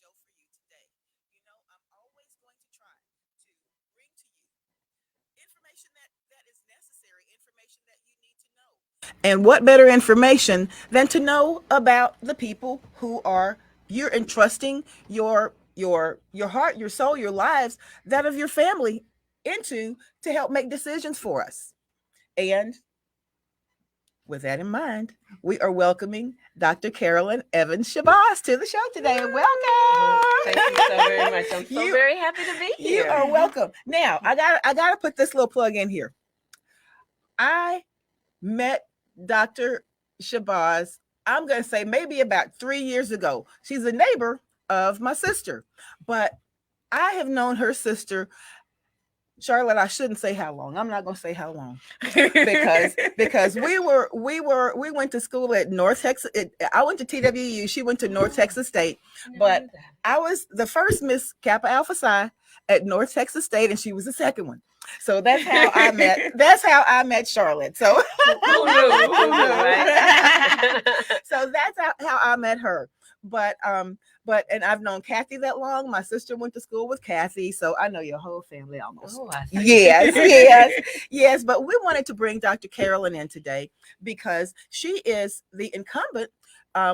show for you today. I'm always going to try to bring to you information that is necessary, information that you need to know. And what better information than to know about the people who are you're entrusting your heart, your soul, your lives, that of your family into to help make decisions for us. And with that in mind, we are welcoming Dr. Carolyn Evans-Shabazz to the show today. Well, thank you so very Welcome. much. I'm so very happy to be You here. are welcome. Now, I gotta put this little plug in here. I met Dr. Shabazz, I'm gonna say maybe about 3 years ago. She's a neighbor of my sister, but I have known her sister Charlotte, I shouldn't say how long. I'm not going to say how long because we went to school at North Texas. I went to TWU. She went to North Texas State, but I was the first Miss Kappa Alpha Psi at North Texas State, and she was the second one. So that's how I met. That's how I met Charlotte. So Who knew, right? So that's how I met her. But and I've known Kathy that long. My sister went to school with Kathy, so I know your whole family almost. Oh, I see. Yes. But we wanted to bring Dr. Carolyn in today because she is the incumbent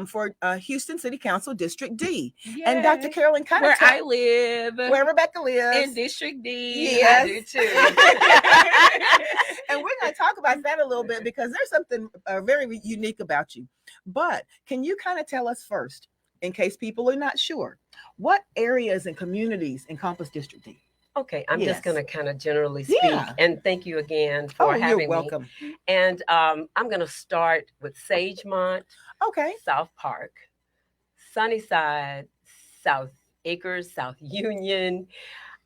for Houston City Council District D. Yes. And Dr. Carolyn kind of I live, where Rebecca lives, in District D. Yes. I do too. And we're going to talk about that a little bit because there's something very unique about you. But can you kind of tell us first, in case people are not sure, what areas and communities encompass District D? Okay, I'm Yes. just going to kind of generally speak. Yeah. And thank you again for having You're me. welcome. And I'm going to start with Sagemont, Okay. South Park, Sunnyside, South Acres, South Union,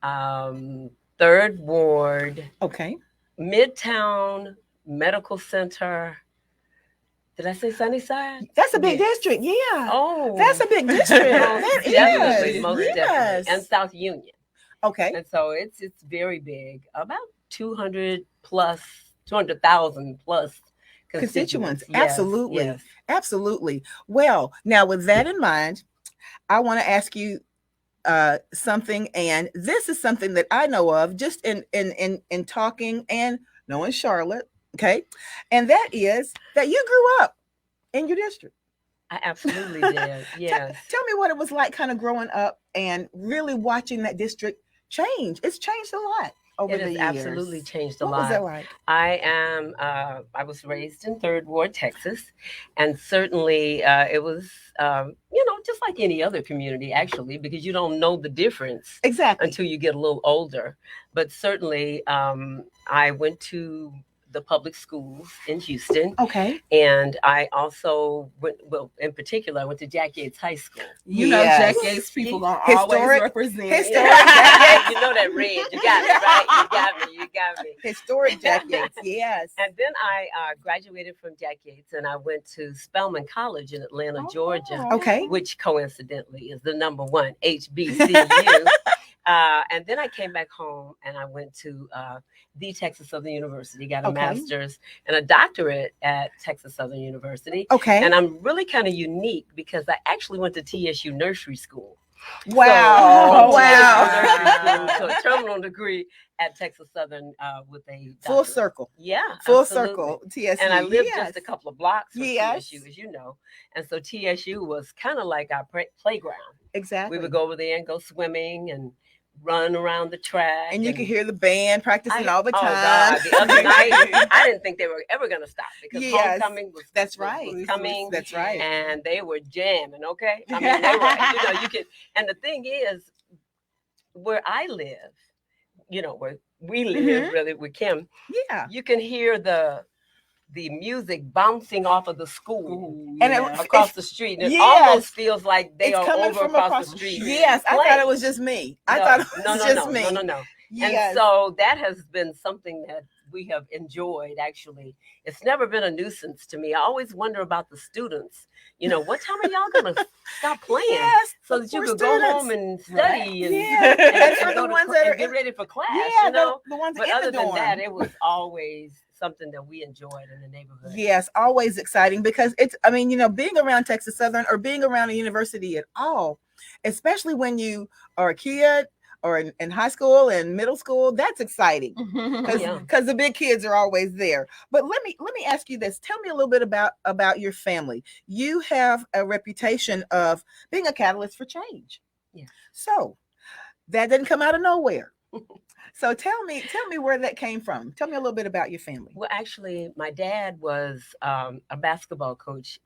Third Ward, Okay. Midtown Medical Center. Did I say Sunnyside? That's a big Yes. district. Yeah. Oh, That's a big district. That definitely, is. most Yes. definitely, and South Union. Okay. And so it's very big, about 200,000 plus Constituents. Yes, Absolutely. yes. Absolutely. Well, now with that in mind, I want to ask you something, and this is something that I know of just in talking and knowing Charlotte. Okay. And that is that you grew up in your district. I absolutely did. Yes. Tell me what it was like kind of growing up and really watching that district change. It's changed a lot over It the has years. absolutely changed a What lot. was that like? I was raised in Third Ward, Texas, and certainly it was, just like any other community, actually, because you don't know the difference Exactly. until you get a little older. But certainly, I went to the public schools in Houston. Okay. And I also went, in particular, I went to Jack Yates High School. You know, Yes. Jack Yates people are Historic- always represented. historic- You know that red. You got it, right? You got me. Historic Jack Yates. Yes. And then I graduated from Jack Yates and I went to Spelman College in Atlanta, Georgia, Okay. which coincidentally is the number one HBCU. And then I came back home and I went to the Texas Southern University, got a Okay. master's and a doctorate at Texas Southern University. Okay. And I'm really kind of unique because I actually went to TSU nursery school. Wow. So, Wow. So a terminal degree at Texas Southern with a Full doctorate. circle. Yeah. Full absolutely. circle. TSU. And I lived Yes. just a couple of blocks from Yes. TSU, as you know. And so TSU was kind of like our playground. Exactly. We would go over there and go swimming and run around the track. And you could hear the band practicing all the time. Oh God, the other night, I didn't think they were ever going to stop because Yes. homecoming was That's right. was coming. That's right. And they were jamming, okay? I mean, they were, you could, and the thing is, where I live, where we live really with Kim, Yeah. you can hear the music bouncing off of the school And across the street. And it Yes. almost feels like they It's are coming over from across the street. Yes. I thought it was just me. I thought it was just me. No. Yes. And so that has been something that we have enjoyed, actually. It's never been a nuisance to me. I always wonder about the students. What time are y'all going to stop playing? Yes. So that you for could go students. home and study and, Yeah. And for the go to ones cl- that and are get ready for class, Yeah, you know? the ones But in other the dorm. than that, it was always something that we enjoyed in the neighborhood. Yes, always exciting because being around Texas Southern or being around a university at all, especially when you are a kid or in high school and middle school. That's exciting because Yeah. the big kids are always there. But let me ask you this. Tell me a little bit about your family. You have a reputation of being a catalyst for change. Yeah. So that didn't come out of nowhere. So tell me where that came from. Tell me a little bit about your family. Well, actually, my dad was a basketball coach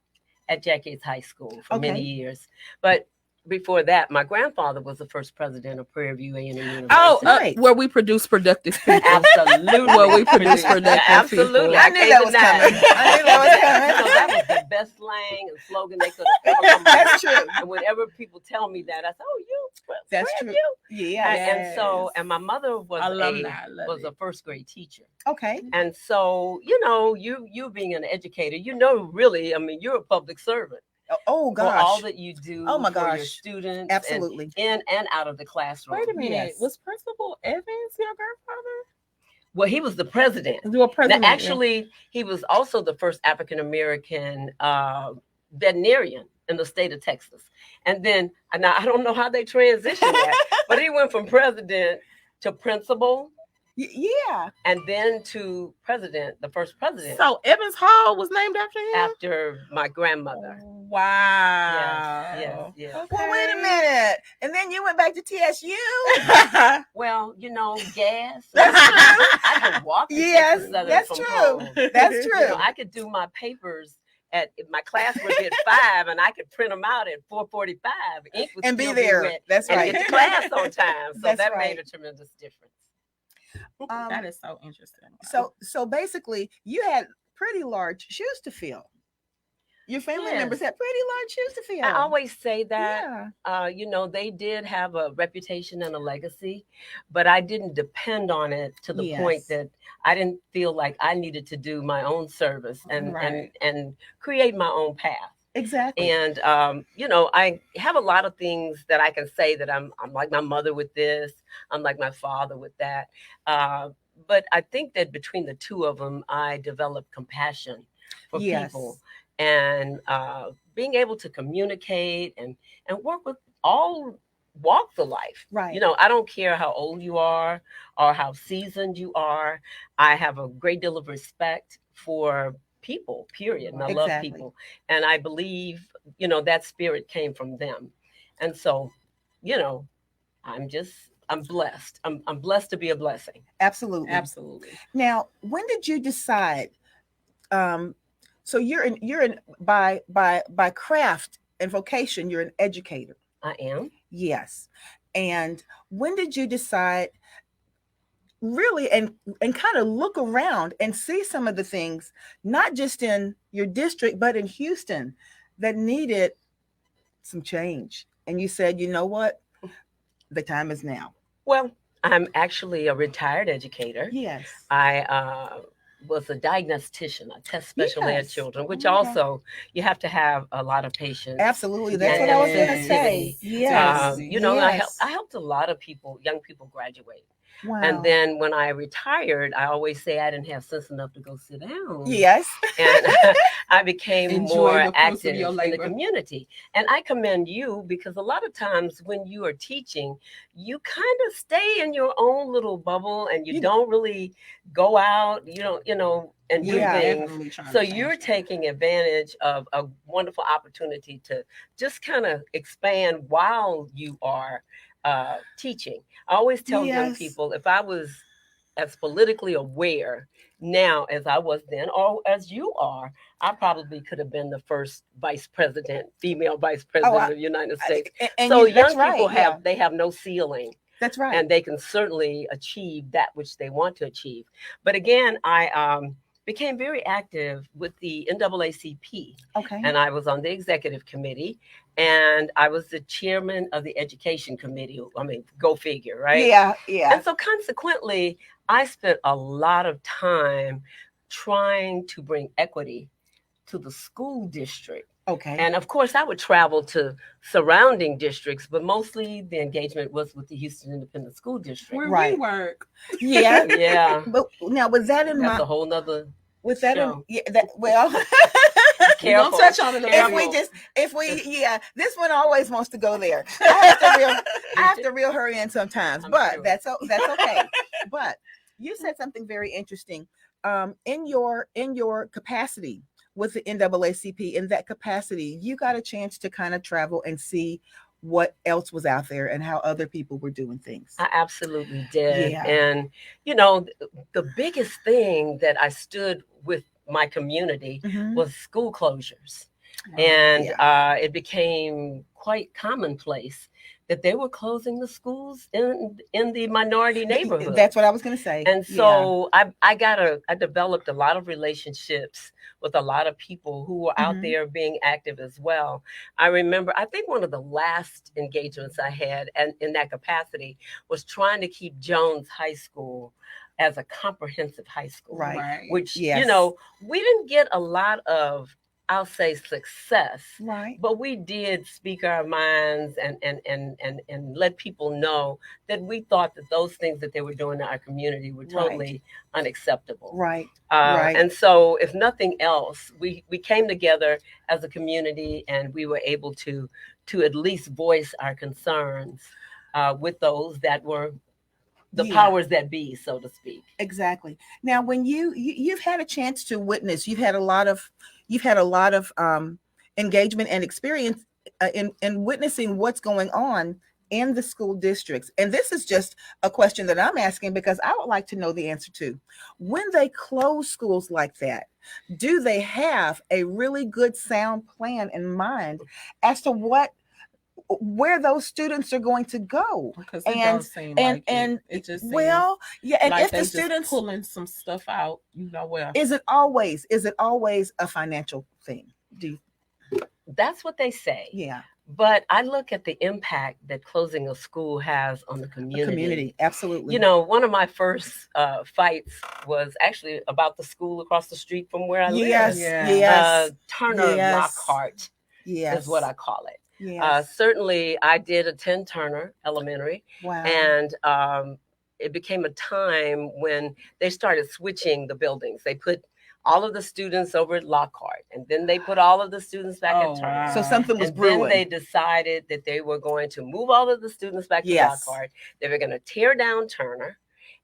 at Jack Yates High School for many Okay. years. But before that, my grandfather was the first president of Prairie View A&M University. Oh, Right. where we produce productive people. Absolutely. Where we produce productive Absolutely. people. I knew can't that was deny coming. it. I knew that was coming. You know, that was the best slang and slogan they could have ever come up That's with. true. And whenever people tell me that, I say, "Oh, you, That's Prairie true. View?" Yeah. And so, Yes. and my mother was Alumni, love was it. a first grade teacher. Okay. And so, you know, you being an educator, you know, really, I mean, you're a public servant Oh for all gosh. that you do Oh, my for your gosh. students, Absolutely. and in and out of the classroom. Wait a minute. Yes. Was Principal Evans your grandfather? Well, he was the president. You were president. Now, actually, he was also the first African American veterinarian in the state of Texas. And then, now I don't know how they transitioned that, but he went from president to principal, Yeah. and then to president, the first president, So Evans Hall was named after him? after my grandmother. Wow. Yes. Well, wait a minute. And then you went back to TSU. Well, you know, gas. That's true. I could walk. To Yes, Texas Southern that's from true. home. That's You true. know, I could do my papers at my class would be at 5, and I could print them out at 4:45. Ink would And be still there. wet, That's and right. get to class on time. So That's that right. made a tremendous difference. That is so interesting. So basically, you had pretty large shoes to fill. Your family Yes. members had pretty large shoes to fill. I always say that. Yeah. You know, they did have a reputation and a legacy, but I didn't depend on it to the point Yes. that I didn't feel like I needed to do my own service and Right. and create my own path. Exactly. And you know, I have a lot of things that I can say that I'm like my mother with this, I'm like my father with that. But I think that between the two of them, I developed compassion for Yes. people, and being able to communicate and work with all walks of life. Right. You know, I don't care how old you are or how seasoned you are. I have a great deal of respect for people, period. And I love Exactly. people. And I believe, you know, that spirit came from them. And so, you know, I'm blessed. I'm blessed to be a blessing. Absolutely. Absolutely. Now, when did you decide? So you're in by craft and vocation, you're an educator. I am. Yes. And when did you decide really and kind of look around and see some of the things, not just in your district, but in Houston, that needed some change? And you said, you know what? The time is now. Well, I'm actually a retired educator. Yes. I was a diagnostician. I test special ed Yes. children, which Okay. also you have to have a lot of patience. Absolutely. That's And what I was going to sensitivity. say. Yes. You know, Yes. I helped a lot of people, young people, graduate. Wow. And then when I retired, I always say I didn't have sense enough to go sit down. Yes. And I became Enjoy more the fruits of active your in the labor. community. And I commend you, because a lot of times when you are teaching, you kind of stay in your own little bubble and you don't really go out, you know, and do Yeah. things. Definitely trying So to you're change that. taking advantage of a wonderful opportunity to just kind of expand while you are teaching. I always tell young Yes. people, if I was as politically aware now as I was then, or as you are, I probably could have been the first vice president, female vice president of the United States. And So that's young people right. they have no ceiling, That's right. and they can certainly achieve that which they want to achieve. But again, I became very active with the NAACP, Okay. and I was on the executive committee, and I was the chairman of the education committee. I mean, go figure, right? Yeah. Yeah. And so consequently, I spent a lot of time trying to bring equity to the school district. Okay. And of course, I would travel to surrounding districts, but mostly the engagement was with the Houston Independent School District. Where Right. we work. Yeah. Yeah, But now was that in that's my a whole nother was that in show. yeah that well We're gonna Careful. touch on it a little Careful. This one always wants to go there. I have to reel her in sometimes, I'm but sure. that's okay. But you said something very interesting. In your capacity with the NAACP, in that capacity, you got a chance to kind of travel and see what else was out there and how other people were doing things. I absolutely did. Yeah. And, the biggest thing that I stood with my community Mhm. was school closures. bit. And it became quite commonplace that they were closing the schools in the minority neighborhood. That's what I was going to say. And so I developed a lot of relationships with a lot of people who were out Mhm. there being active as well. I remember, I think one of the last engagements I had and in that capacity was trying to keep Jones High School as a comprehensive high school, Right. which, Yes. we didn't get a lot of, I'll say, success, Right. but we did speak our minds and let people know that we thought that those things that they were doing in our community were totally unacceptable. Right. And so, if nothing else, we came together as a community, and we were able to at least voice our concerns with those that were the powers that be, so to speak. Exactly. Now, when you've had a chance to witness, you've had a lot of engagement and experience in witnessing what's going on in the school districts. And this is just a question that I'm asking because I would like to know the answer to. When they close schools like that, do they have a really good sound plan in mind as to where those students are going to go? Because it don't seem like it just seems and like if the they just students pulling some stuff out, is it always a financial thing? That's what they say. Yeah. But I look at the impact that closing a school has on the community. Absolutely. One of my first fights was actually about the school across the street from where I live. Yes. Turner Lockhart is what I call it. Yes. Certainly, I did attend Turner Elementary. Wow. And it became a time when they started switching the buildings. They put all of the students over at Lockhart, and then they put all of the students back at Turner. Wow. So something was brewing. Then they decided that they were going to move all of the students back to Lockhart. They were going to tear down Turner,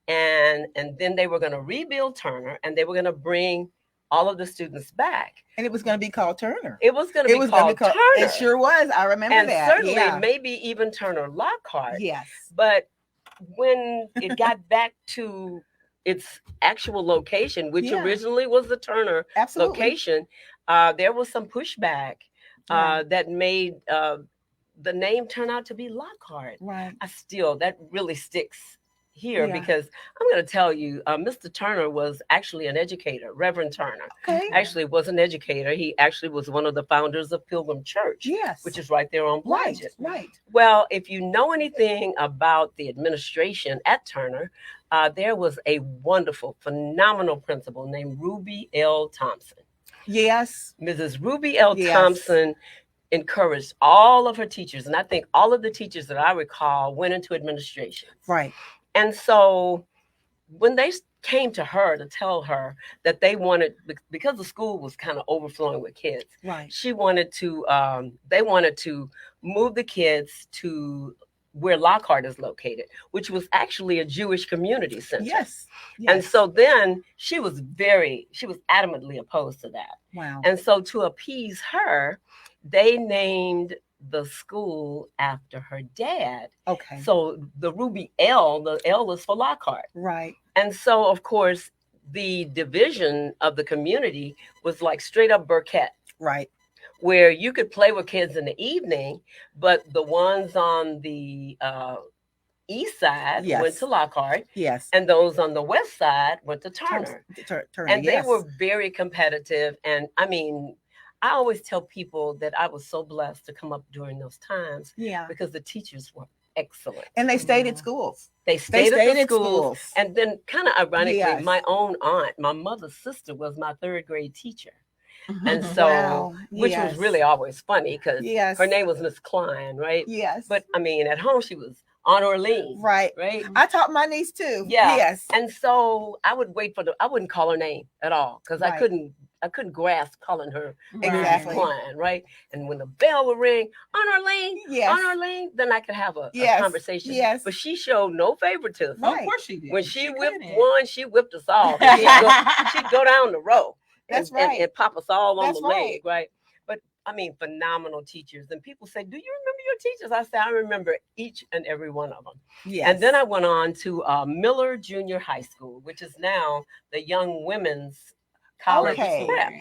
and then they were going to rebuild Turner, and they were going to bring all of the students back. And it was going to be called Turner. It was going to be called Turner. It sure was. I remember that. And certainly maybe even Turner Lockhart. Yes. But when it got back to its actual location, which originally was the Turner location, there was some pushback that made the name turn out to be Lockhart. Right. That really sticks here because I'm going to tell you, Mr. Turner was actually an educator. Reverend Turner actually was an educator. He actually was one of the founders of Pilgrim Church, which is right there on Blodgett. Right. Well, if you know anything about the administration at Turner, there was a wonderful, phenomenal principal named Ruby L. Thompson. Yes. Mrs. Ruby L. Thompson encouraged all of her teachers, and I think all of the teachers that I recall went into administration. Right. And so when they came to her to tell her that they wanted, because the school was kind of overflowing with kids, she wanted to, they wanted to move the kids to where Lockhart is located, which was actually a Jewish community center. Yes. And so then she was adamantly opposed to that. Wow. And so to appease her, they named the school after her dad. Okay. So the Ruby L, the L is for Lockhart. Right. And so, of course, the division of the community was like straight up Burkett. Right. Where you could play with kids in the evening, but the ones on the east side went to Lockhart. Yes. And those on the west side went to Turner. Turner. And they were very competitive. And I mean, I always tell people that I was so blessed to come up during those times. Yeah. Because the teachers were excellent. And they stayed at schools. They stayed at the schools. And then kind of ironically, my own aunt, my mother's sister, was my third grade teacher. And so, which was really always funny because her name was Miss Klein, right? Yes. But I mean, at home, she was Aunt Orlean. Right. I taught my niece too. Yeah. Yes. And so I would wait I wouldn't call her name at all because I couldn't grasp calling her exactly Klein, right? And when the bell would ring, Aunt Orlean, Aunt Orlean, then I could have a conversation. Yes. But she showed no favoritism. Right. Of course she did. When she whipped one, she whipped us all. She'd go down the row. That's right. And pop us all on the leg, right? But I mean, phenomenal teachers. And people say, do you remember your teachers? I say, I remember each and every one of them. Yes. And then I went on to Miller Junior High School, which is now the Young Women's College Prep.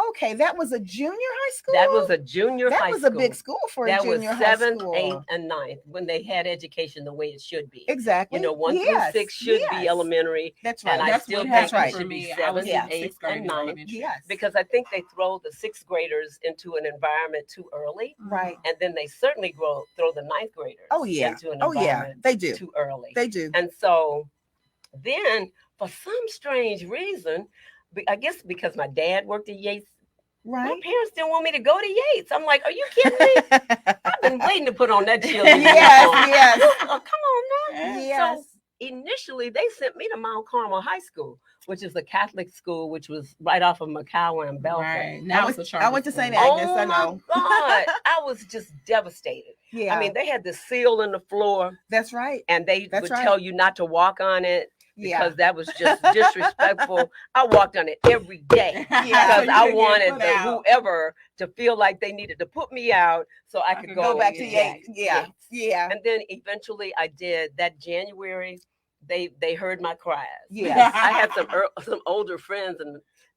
Okay, that was a junior high school? That was a junior high school. That was a big school for a junior high school. That was 7th, 8th, and 9th when they had education the way it should be. Exactly. 1 through 6 should be elementary. That's right. And I still think it should be 7th, 8th, and 9th. Yes. Because I think they throw the 6th graders into an environment too early. Right. And then they certainly throw the 9th graders into an environment they do. too early. They do. And so then for some strange reason, I guess because my dad worked at Yates, my parents didn't want me to go to Yates. I'm like, are you kidding me? I've been waiting to put on that cheerleader. Yes. Oh, come on now. Yes. So initially, they sent me to Mount Carmel High School, which is a Catholic school, which was right off of McCowan and Belfast. Right. Now I went to St. Agnes. Oh, I know. my God. I was just devastated. Yeah. I mean, they had this seal in the floor. That's right. And they would tell you not to walk on it. Because that was just disrespectful. I walked on it every day because I wanted whoever to feel like they needed to put me out so I could go back to Yates. Yeah. And then eventually I did. That January, they heard my cries. Yes. I had some older friends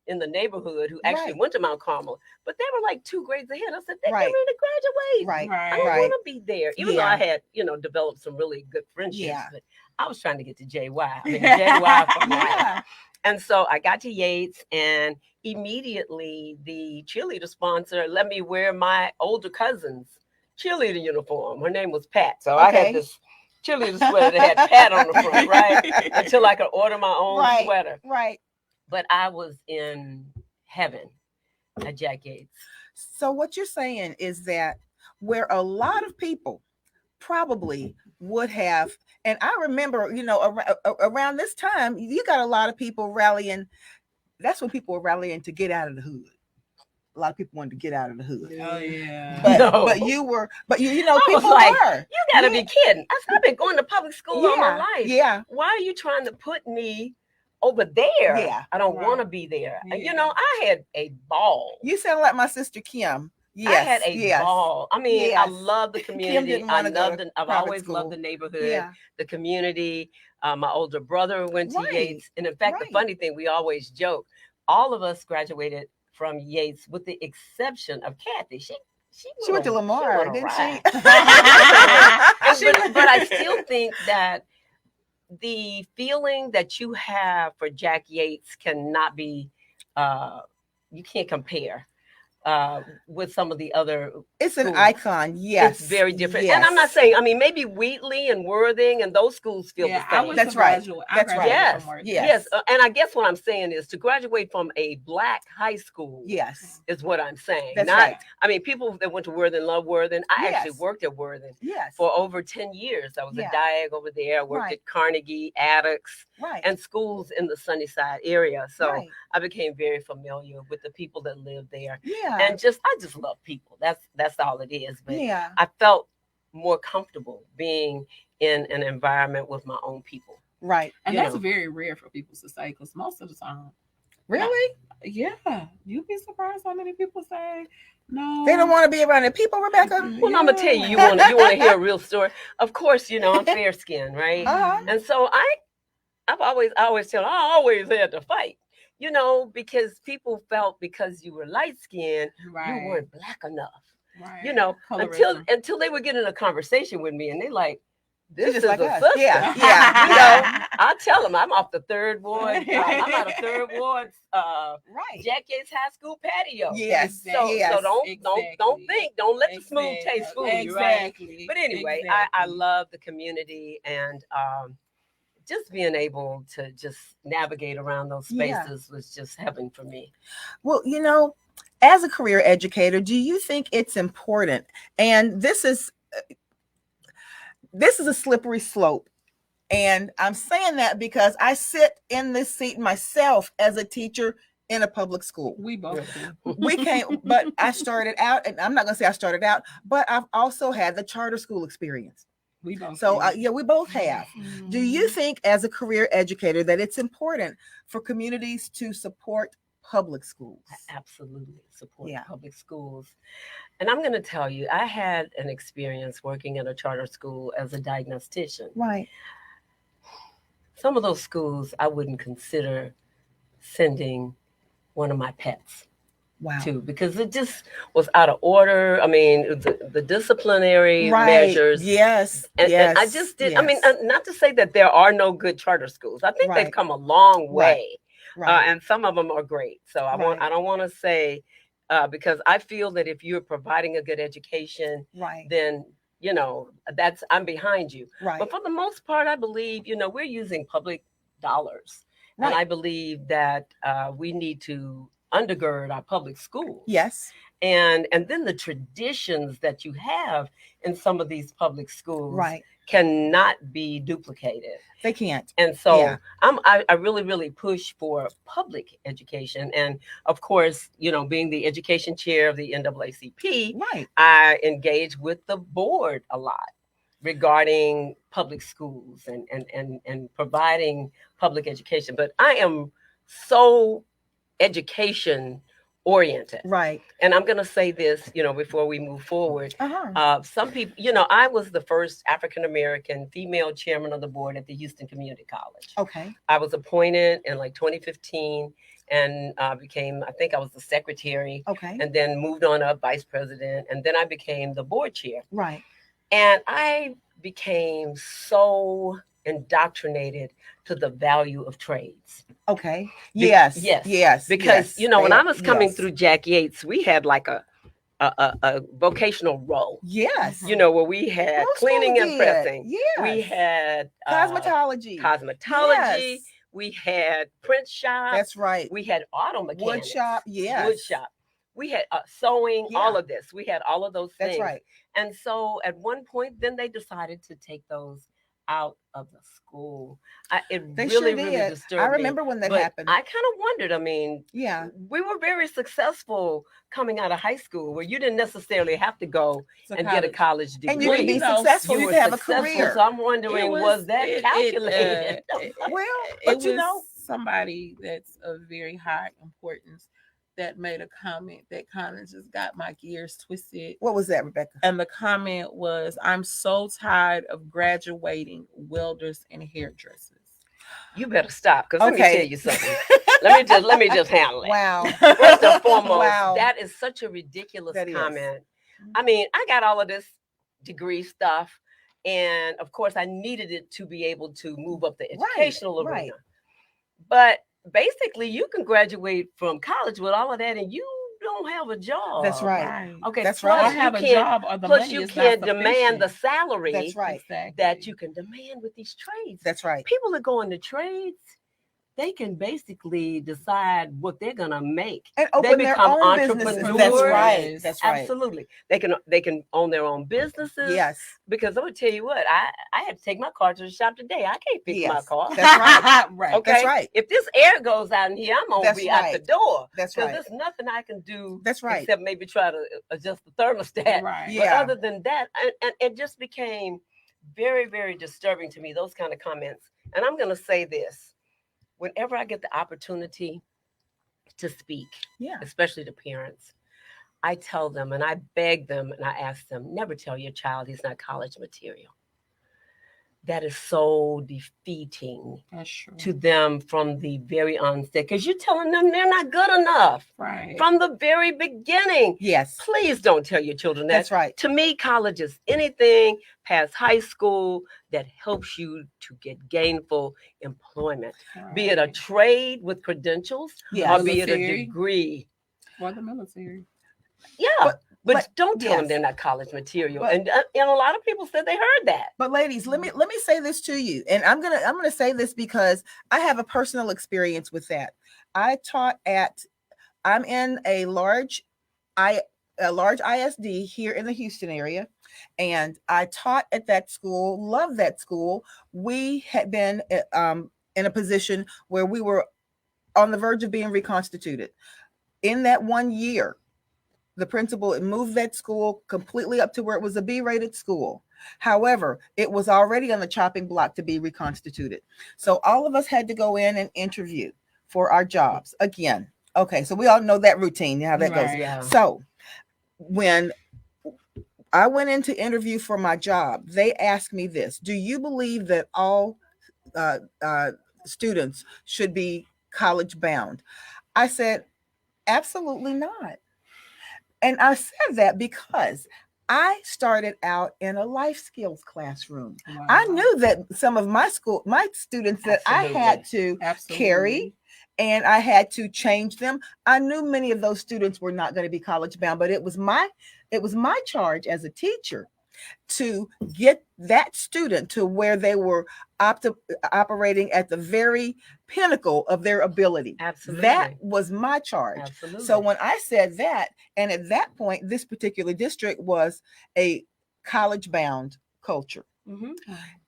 in the neighborhood who actually went to Mount Carmel, but they were like 2 grades ahead. I said, they're ready to graduate. Right. I don't want to be there. Even though I had, developed some really good friendships. But I was trying to get to JY. I mean, JY for life. And so I got to Yates, and immediately the cheerleader sponsor let me wear my older cousin's cheerleader uniform. Her name was Pat. So I had this cheerleader sweater that had Pat on the front, right? Until I could order my own sweater. Right. But I was in heaven at Jack Yates. So what you're saying is that where a lot of people probably would have, and I remember, around this time, you got a lot of people rallying. That's when people were rallying to get out of the hood. A lot of people wanted to get out of the hood. Oh yeah. But you people like, were. You gotta be kidding. I've been going to public school all my life. Yeah. Why are you trying to put me over there? Yeah. I don't want to be there. Yeah. I had a ball. You sound like my sister Kim. Yes, I had a ball. I mean, I love the community. I've always loved the neighborhood, the community. My older brother went to Yates. And in fact, the funny thing, we always joke, all of us graduated from Yates with the exception of Kathy. She went to Lamar, didn't she? But I still think that the feeling that you have for Jack Yates cannot be, you can't compare with some of the other It's schools. An icon. Yes. It's very different. Yes. And I'm not saying, maybe Wheatley and Worthing and those schools feel the same. That's right. That's right. Yes. And I guess what I'm saying is to graduate from a Black high school. Yes. Is what I'm saying. That's right. People that went to Worthing love Worthing. I actually worked at Worthing for over 10 years. I was a diag over there. I worked at Carnegie, Attucks, and schools in the Sunnyside area. So I became very familiar with the people that lived there. Yeah. And I just love people. That's all it is. But I felt more comfortable being in an environment with my own people. Right. And that's very rare for people to say, because most of the time. Really? Yeah. You'd be surprised how many people say no. They don't want to be around the people, Rebecca. Well, I'm gonna tell you, you want to hear a real story. Of course, I'm fair skinned, right? And so I always tell them, I always had to fight. Because people felt because you were light skinned, you weren't Black enough. Right. Until they would get in a conversation with me and they like, this is like a us. sister. Yeah. I tell them I'm off the 3rd ward. I'm out of 3rd ward. Jack Yates High School patio. Yes. So don't let the smooth taste fool you, right? But anyway, I love the community and just being able to just navigate around those spaces was just heaven for me. Well, as a career educator, do you think it's important? And this is this is a slippery slope. And I'm saying that because I sit in this seat myself as a teacher in a public school. We both do. We can't, but I started out, and I'm not going to say I started out, but I've also had the charter school experience. We both So, do. yeah, we both have. Do you think, as a career educator, that it's important for communities to support public schools? Absolutely support Yeah. public schools. And I'm going to tell you, I had an experience working in a charter school as a diagnostician. Right. Some of those schools I wouldn't consider sending one of my pets Wow. to, because it just was out of order. I mean, the disciplinary Right. measures. Yes. And yes. I just did. I mean, yes. not to say that there are no good charter schools. I think Right. they've come a long way, Right. and some of them are great. So I don't want to say, because I feel that if you're providing a good education, right. then I'm behind you. Right. But for the most part, I believe we're using public dollars, Right. and I believe that we need to undergird our public schools. Yes. And then the traditions that you have in some of these public schools Right. cannot be duplicated. They can't. And so Yeah. I really, really push for public education. And of course, being the education chair of the NAACP, Right. I engage with the board a lot regarding public schools and providing public education. But I am so education oriented. Right. And I'm going to say this, before we move forward. Uh-huh. Some people, I was the first African-American female chairman of the board at the Houston Community College. Okay. I was appointed in 2015 and I think I was the secretary. Okay. And then moved on up vice president. And then I became the board chair. Right. And I became so indoctrinated to the value of trades. Okay. Yes. Because when I was coming yes. through Jack Yates, we had like a vocational role. Yes. Where we had Most cleaning schools and did. pressing. Yes. We had cosmetology. Cosmetology. Yes. We had print shop. That's right. We had auto mechanics. Wood shop. Yes. Wood shop. We had sewing. Yeah. All of this. We had all of those things. That's right. And so at one point, then they decided to take those out of the school. They really, sure really did. disturbed I remember when that but happened. I kind of wondered. I mean, yeah, we were very successful coming out of high school, where you didn't necessarily have to go and get a college degree. and you could be successful. You could have a career. So I'm wondering, was that calculated? Well, it but was somebody that's of very high importance that made a comment that kind of just got my gears twisted. What was that, Rebecca? And the comment was, "I'm so tired of graduating welders and hairdressers." You better stop, because let me tell you something. let me just handle it. Wow. First and foremost, Wow. that is such a ridiculous That is. comment. I mean, I got all of this degree stuff, and of course, I needed it to be able to move up the educational arena. Right. But basically, you can graduate from college with all of that, and you don't have a job. That's right. Okay, That's plus right. I have you a job, or the plus money you is can't not demand the sufficient. salary That's right. Exactly. that you can demand with these trades. That's right. People that go into trades, they can basically decide what they're gonna make. And open their become own businesses. entrepreneurs. That's right. That's right. Absolutely. They can own their own businesses. Yes. Because I'm gonna tell you what, I had to take my car to the shop today. I can't fix my car. That's right. Right. Okay. That's right. If this air goes out in here, I'm gonna That's be out right. the door. That's Because right. there's nothing I can do. That's right. Except maybe try to adjust the thermostat. Right. But Yeah. other than that, and it just became very, very disturbing to me, those kind of comments. And I'm gonna say this. Whenever I get the opportunity to speak, Yeah. especially to parents, I tell them and I beg them and I ask them, never tell your child he's not college material. That is so defeating That's true. to them from the very onset, because you're telling them they're not good enough Right. from the very beginning. Yes. Please don't tell your children that. That's right. To me, college is anything past high school that helps you to get gainful employment, be it a trade with credentials Yeah. or be it a Military. degree. For the military. Yeah, but don't tell them yes. they're not college material. But- and a lot of people said they heard that. But ladies, let me say this to you, and I'm gonna say this because I have a personal experience with that. I'm in a large a large ISD here in the Houston area, and I taught at that school. Loved that school. We had been in a position where we were on the verge of being reconstituted. In that 1 year, the principal had moved that school completely up to where it was a B-rated school. However, it was already on the chopping block to be reconstituted. So all of us had to go in and interview for our jobs again. Okay, so we all know that routine, how that goes. Right. Yeah. So when I went in to interview for my job, they asked me this: do you believe that all uh, uh, students should be college bound? I said, absolutely not. And I said that because I started out in a life skills classroom. Wow. I knew that some of my students that I had to Absolutely. carry, and I had to change them. I knew many of those students were not going to be college bound, but it was my charge as a teacher to get that student to where they were operating at the very pinnacle of their ability. Absolutely. That was my charge. Absolutely. So when I said that, and at that point, this particular district was a college bound culture. Mm-hmm.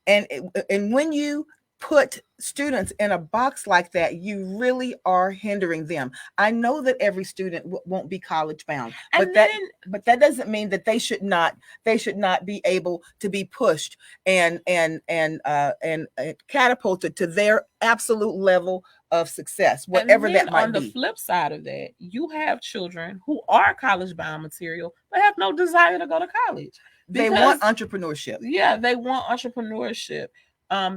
And when you put students in a box like that, you really are hindering them. I know that every student won't be college bound, but that doesn't mean that they should not be able to be pushed and catapulted to their absolute level of success, whatever that might be. On the flip side of that, you have children who are college bound material but have no desire to go to college. They want entrepreneurship. Yeah, they want entrepreneurship.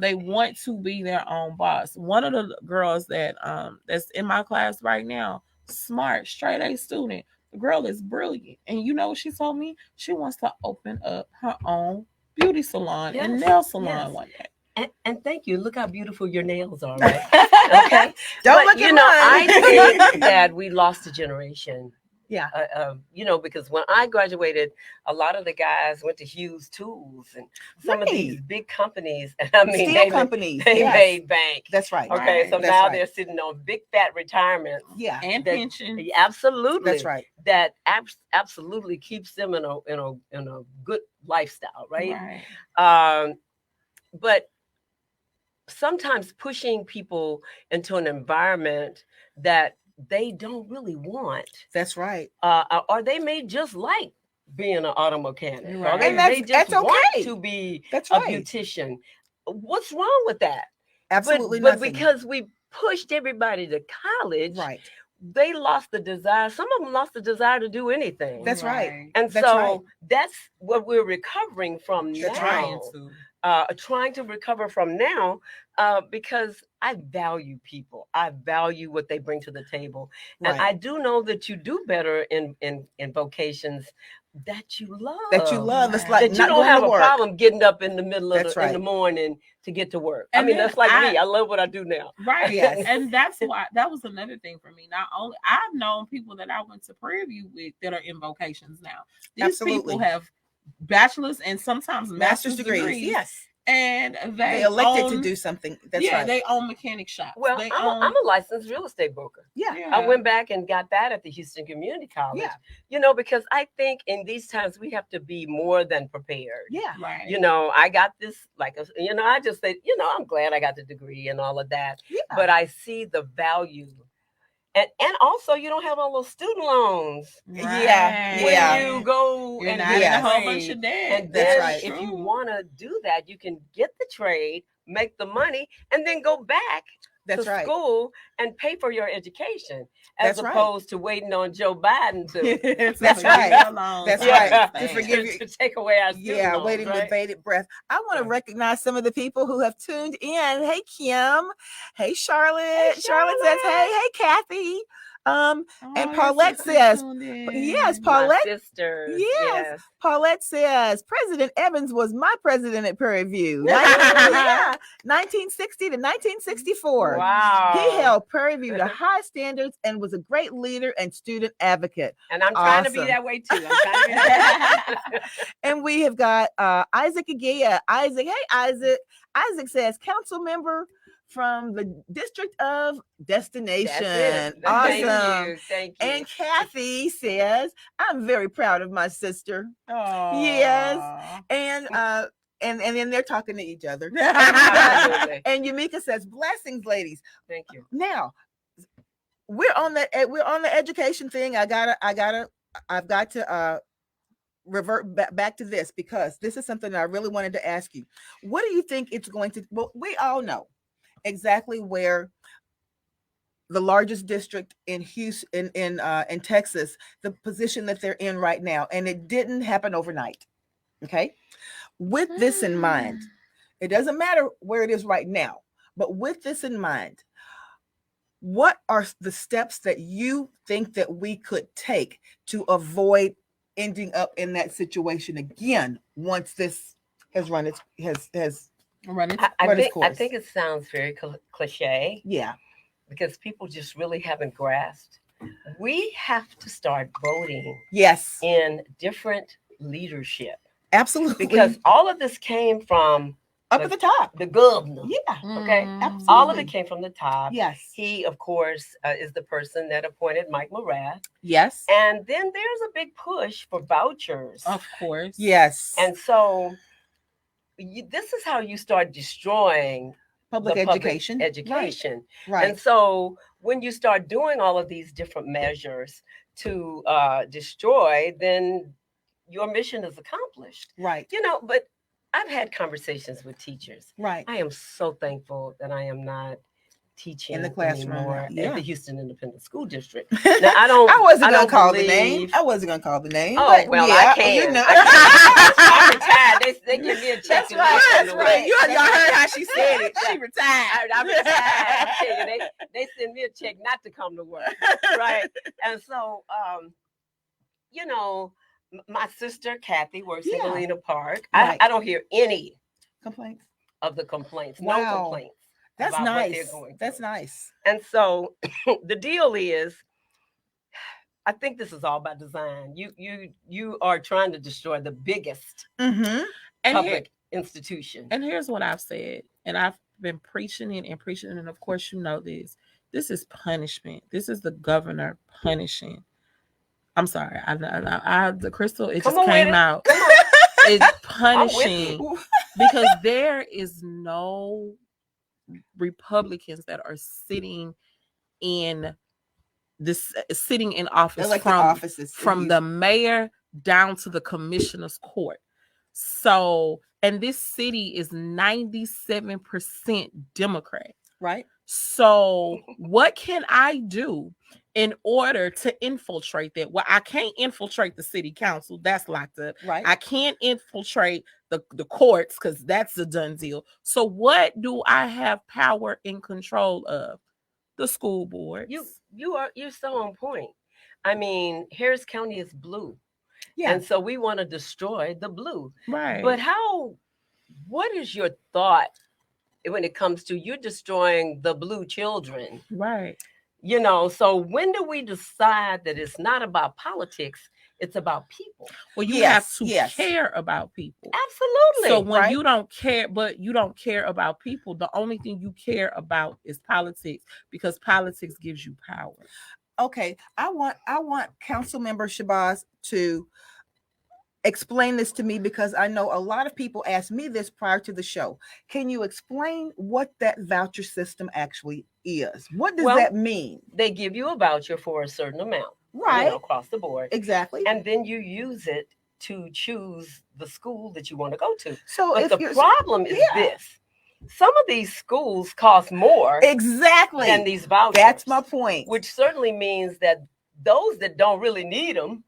They want to be their own boss. One of the girls that's in my class right now, smart, straight A student. The girl is brilliant. And you know what she told me? She wants to open up her own beauty salon and nail salon one day. And thank you. Look how beautiful your nails are, right? Okay. Don't look at mine. I think that we lost a generation. Yeah. Because when I graduated, a lot of the guys went to Hughes Tools and some of these big companies. I mean, steel companies. They made bank. That's right. Okay, so now they're sitting on big fat retirements. Yeah, and pension. Absolutely. That's right. That absolutely keeps them in a good lifestyle, right? But sometimes pushing people into an environment that they don't really want. That's right. Or they may just like being an auto mechanic. Right. Or they just okay. want to be a beautician. What's wrong with that? Absolutely but nothing. Because we pushed everybody to college, right? They lost the desire. Some of them lost the desire to do anything. That's right. And that's what we're recovering from now. Trying to recover from now, because I value people. I value what they bring to the table. And I do know that you do better in vocations that you love. That you love. It's like that you don't have a problem getting up in the middle of in the morning to get to work. And that's like me. I love what I do now. Right. Yes. And that's why that was another thing for me. Not only I've known people that I went to Prairie View with that are in vocations now. These people have bachelor's and sometimes master's degrees. Yes. And they elected to do something. That's right. They own mechanic shops. Well, I'm a licensed real estate broker. Yeah. I went back and got that at the Houston Community College. Yeah. Because I think in these times we have to be more than prepared. Yeah. Right. I got this I just said, I'm glad I got the degree and all of that. Yeah. But I see the value. And also, you don't have all those student loans. Right. Yeah. When you go You're and not get a whole bunch of debt. And then right. if you want to do that, you can get the trade, make the money, and then go back to school and pay for your education, as opposed to waiting on Joe Biden to. That's right. That's right. To forgive you, to take away our student loans, waiting with bated breath. I want to recognize some of the people who have tuned in. Hey, Kim. Hey, Charlotte. Charlotte says, hey, Kathy. And Paulette says, yes, Paulette. My sister. Yes. Paulette says, President Evans was my president at Prairie View. 1960 to 1964. Wow. He held Prairie View to high standards and was a great leader and student advocate. And I'm trying to be that way too. And we have got Isaac Agia. Isaac, hey, Isaac. Isaac says, council member from the District of Destination. That's it. Awesome. Thank you. And Kathy says, I'm very proud of my sister. Aw. Yes. And then they're talking to each other. Absolutely. And Yumika says, blessings, ladies. Thank you. Now, we're on the education thing. I've got to revert back to this, because this is something that I really wanted to ask you. What do you think it's going to? Well, we all know exactly where the largest district in Houston, in Texas, the position that they're in right now, and it didn't happen overnight. Okay, with this in mind, it doesn't matter where it is right now, but with this in mind, what are the steps that you think that we could take to avoid ending up in that situation again once this has run its Run it. I think it sounds very cliche. Yeah. Because people just really haven't grasped. We have to start voting. Yes. In different leadership. Absolutely. Because all of this came from up at the top. The governor. Yeah. Okay. Absolutely. All of it came from the top. Yes. He, of course, is the person that appointed Mike Morath. Yes. And then there's a big push for vouchers. Of course. Yes. And so this is how you start destroying public education. Right. And so when you start doing all of these different measures to destroy, then your mission is accomplished. Right. You know, but I've had conversations with teachers. Right. I am so thankful that I am not teaching in the classroom anymore at the Houston Independent School District. Now, I wasn't going to call the name. Oh, well, yeah, I can. You know. I'm retired. They give me a check. That's right. Y'all heard how she said it. She retired. I'm retired. I tell you, they send me a check not to come to work. Right. And so, you know, my sister Kathy works in Galena Park. Right. I don't hear any complaints of the complaints. Wow. No complaints. That's nice. That's nice. And so the deal is, I think this is all by design. You are trying to destroy the biggest public institution. And here's what I've said, and I've been preaching it, and of course you know this. This is punishment. This is the governor punishing. I'm sorry. The Crystal, it just came out. It's punishing because there is no Republicans that are sitting in office from the mayor down to the commissioner's court. So, and this city is 97% Democrat. Right. So what can I do in order to infiltrate that? Well, I can't infiltrate the city council. That's locked up. Right. I can't infiltrate the courts because that's a done deal. So what do I have power and control of? The school board. You're so on point. I mean, Harris County is blue. Yeah. And so we want to destroy the blue. Right. But what is your thought when it comes to you're destroying the blue children? Right. You know, so when do we decide that it's not about politics, it's about people? Well, you have to care about people. Absolutely. So when you don't care about people, the only thing you care about is politics, because politics gives you power. Okay, I want Councilmember Shabazz to explain this to me, because I know a lot of people asked me this prior to the show. Can you explain what that voucher system actually is? What does that mean? They give you a voucher for a certain amount, right? You know, across the board. Exactly. And then you use it to choose the school that you want to go to. So but the problem is this. Some of these schools cost more than these vouchers. That's my point. Which certainly means that those that don't really need them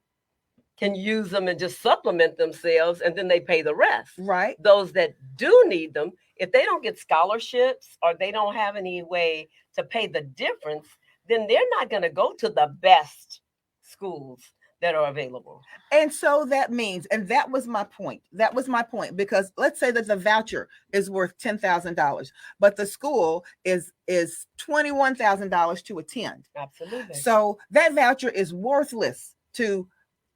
can use them and just supplement themselves, and then they pay the rest. Right. Those that do need them, if they don't get scholarships or they don't have any way to pay the difference, then they're not going to go to the best schools that are available. And so that means, and that was my point. Because let's say that the voucher is worth $10,000, but the school is $21,000 to attend. Absolutely. So that voucher is worthless to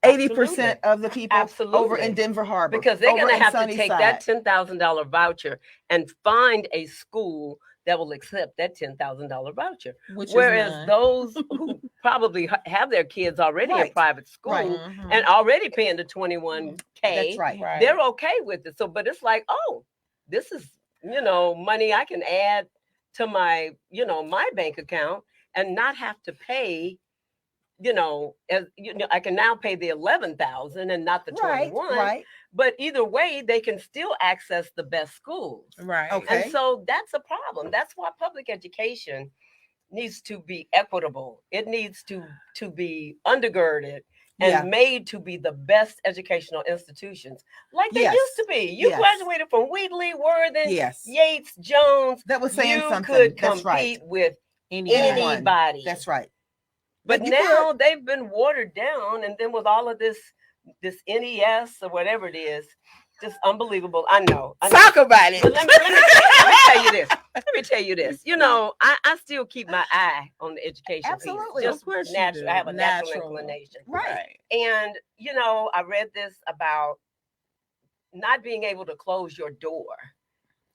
80% of the people over in Denver Harbor. Because they're going to have to take that $10,000 voucher and find a school that will accept that $10,000 voucher. Which Whereas is none. those who probably have their kids already in Right. private school Right. Mhm. and already paying the 21K, That's right. Right. they're okay with it. So, but it's like, oh, this is, money I can add to my, my bank account and not have to pay, I can now pay the 11,000 and not the Right. 21. Right. But either way, they can still access the best schools. Right. Okay. And so that's a problem. That's why public education needs to be equitable. It needs to be undergirded and Yeah. made to be the best educational institutions, like they Yes. used to be. You Yes. graduated from Wheatley, Worthing, Yes. Yates, Jones. That was saying You something. could That's compete right. with Anyone. anybody. That's right. But You now they've been watered down, and then with all of this NES or whatever it is, just unbelievable. I know. Talk about it. But let me tell you this. Let me tell you this. I still keep my eye on the education Absolutely. piece. Of Just course you natural. do. I have a natural Natural. inclination. Right. And I read this about not being able to close your door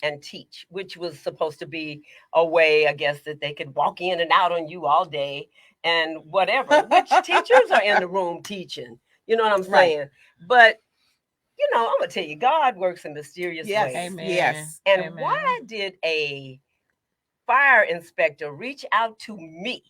and teach, which was supposed to be a way, I guess, that they could walk in and out on you all day and whatever, which teachers are in the room teaching. You know what I'm Right. saying? But, I'm going to tell you, God works in mysterious Yes. ways. Amen. Yes. And Amen. why did a fire inspector reach out to me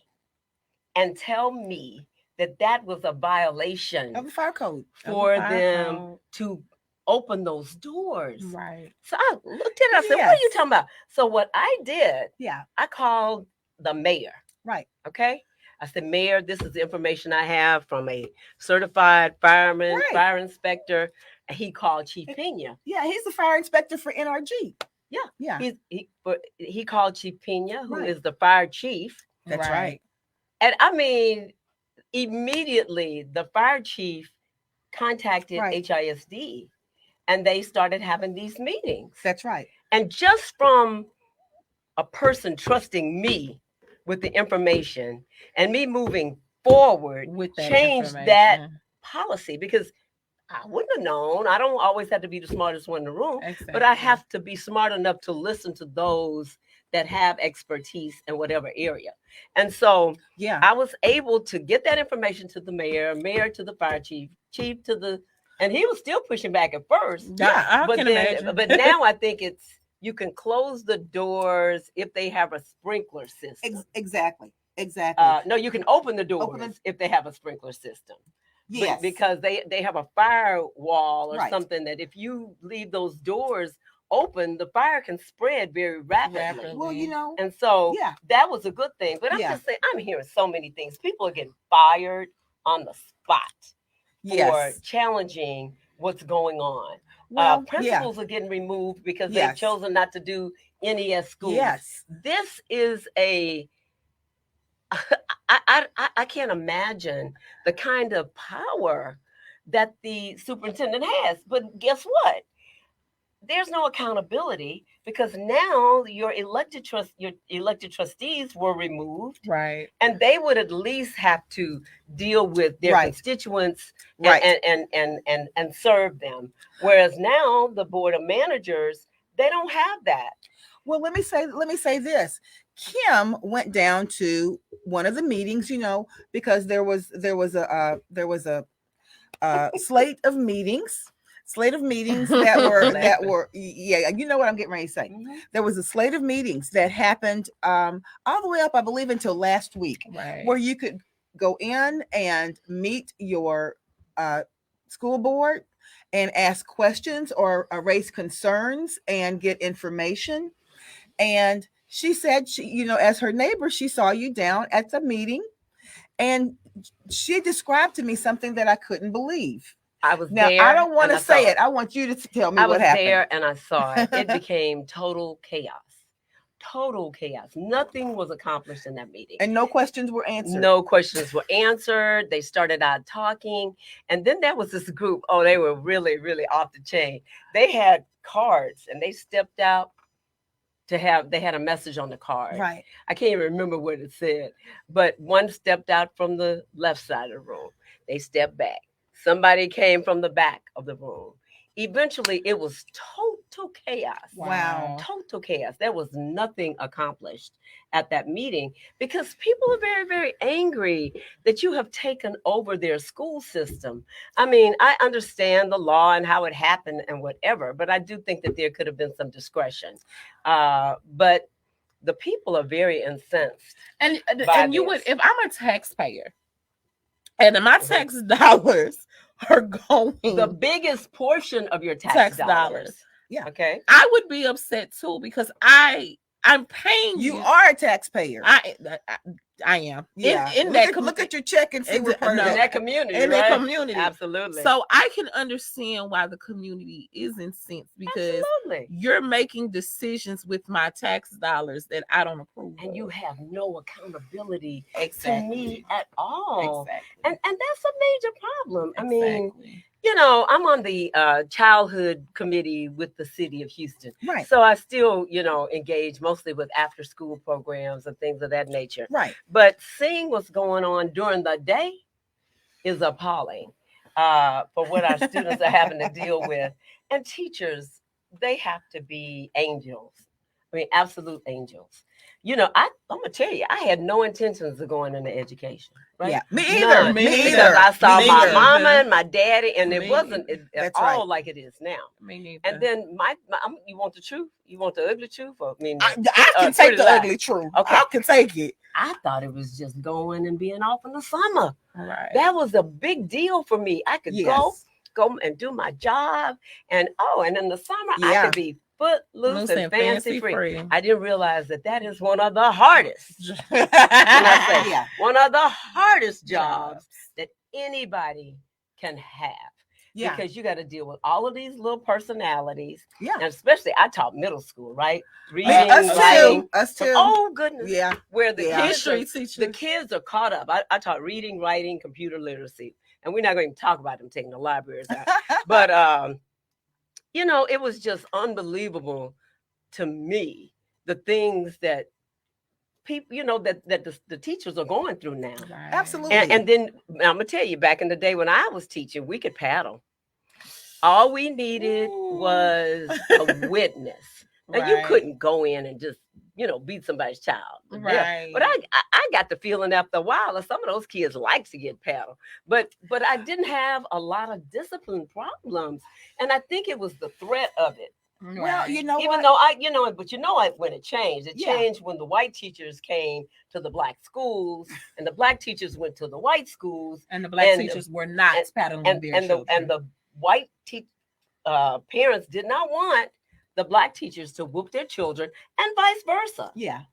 and tell me that was a violation Of the fire code. for Of the fire them code. to open those doors? Right. So I looked at it. I said, what are you Yes. talking about? So what I did, Yeah. I called the mayor. Right. Okay. I said, Mayor, this is the information I have from a certified fireman, Right. fire inspector. And he called Chief Pena. Yeah. He's the fire inspector for NRG. Yeah. Yeah. He called Chief Pena, who Right. is the fire chief. That's right. And I mean, immediately the fire chief contacted Right. HISD and they started having these meetings. That's right. And just from a person trusting me with the information and me moving forward, With that changed that information. policy, because I wouldn't have known. I don't always have to be the smartest one in the room, Exactly. but I have to be smart enough to listen to those that have expertise in whatever area. And so Yeah. I was able to get that information to the mayor to the fire chief to the, and he was still pushing back at first. Yeah, I but can then, imagine. but now I think you can close the doors if they have a sprinkler system. Exactly. Exactly. No, you can open the doors if they have a sprinkler system. Yes. Because they have a firewall or Right. something that if you leave those doors open, the fire can spread very rapidly. Well, And so yeah. that was a good thing. But I'm Yeah. just saying, I'm hearing so many things. People are getting fired on the spot for Yes. challenging what's going on. Well, yeah. Principals are getting removed because Yes. they've chosen not to do NES schools. Yes. This is I can't imagine the kind of power that the superintendent has. But guess what? There's no accountability because now your elected trustees were removed, Right. and they would at least have to deal with their Right. constituents Right. and serve them. Whereas now the board of managers, they don't have that. Well, let me say this. Kim went down to one of the meetings, because there was a slate of meetings that were yeah, you know what I'm getting ready to say. Mm-hmm. There was a slate of meetings that happened all the way up, I believe, until last week, Right. where you could go in and meet your school board and ask questions or raise concerns and get information. And she said she, as her neighbor, she saw you down at the meeting, and she described to me something that I couldn't believe. I was Now, there. I don't want to and I say saw it. I want you to tell me I what was happened. there and I saw it. It became total chaos. Total chaos. Nothing was accomplished in that meeting. And no questions were answered. No questions were answered. They started out talking. And then there was this group. Oh, they were really, really off the chain. They had cards and they stepped out they had a message on the card. Right. I can't even remember what it said. But one stepped out from the left side of the room. They stepped back. Somebody came from the back of the room. Eventually, it was chaos. Wow. Total chaos. There was nothing accomplished at that meeting because people are very, very angry that you have taken over their school system. I mean, I understand the law and how it happened and whatever, but I do think that there could have been some discretion. But the people are very incensed. And you would, if I'm a taxpayer and my tax dollars are going, the biggest portion of your tax dollars. Yeah. Okay. I would be upset too because I'm paying You are a taxpayer. I am. Yeah. In Look at your check and see what part of in that community. In right? the community. Absolutely. So I can understand why the community is incensed because Absolutely. you're making decisions with my tax dollars that I don't approve and of. you have no accountability Exactly. to me at all. Exactly. And that's a major problem. I mean, Exactly. you know, I'm on the childhood committee with the city of Houston. Right. So I still, you know, engage mostly with after school programs and things of that nature. Right. But seeing what's going on during the day is appalling for what our students are having to deal with. And teachers, they have to be angels. I mean, absolute angels. You know, I'm gonna tell you, I had no intentions of going into education. Right? Yeah, me None. either. Me Because either. I saw Me my either. mama and my daddy, and it Me wasn't neither. at That's all right. like it is now. Me neither. And then you want the truth? You want the ugly truth? Or, I mean, I can take the lie. ugly truth. Okay. I can take it. I thought it was just going and being off in the summer. Right. That was a big deal for me. I could Yes. go and do my job, and in the summer I Yeah. could be footloose and fancy free. free. I didn't realize that is one of the hardest. Yeah. One of the hardest jobs that anybody can have. Yeah. Because you got to deal with all of these little personalities. Yeah. And especially, I taught middle school, right? Reading, Us writing. too. Us too. Oh, goodness. Yeah. Where the Yeah. kids are, History teacher. the kids are caught up. I taught reading, writing, computer literacy. And we're not going to talk about them taking the libraries out. But, you know, it was just unbelievable to me, the things that people, you know, that the teachers are going through now. Right. Absolutely. And then I'm gonna tell you, back in the day when I was teaching, we could paddle. All we needed was a witness. And you Right. couldn't go in and just, you know, beat somebody's child. to death. Right. But I got the feeling after a while that some of those kids like to get paddled. But I didn't have a lot of discipline problems. And I think it was the threat of it. Well, you know Even what? though when it changed. It Yeah. changed when the white teachers came to the black schools and the black teachers went to the white schools. And the black and- teachers were not paddling And their children. the white parents did not want the black teachers to whoop their children and vice versa. Yeah.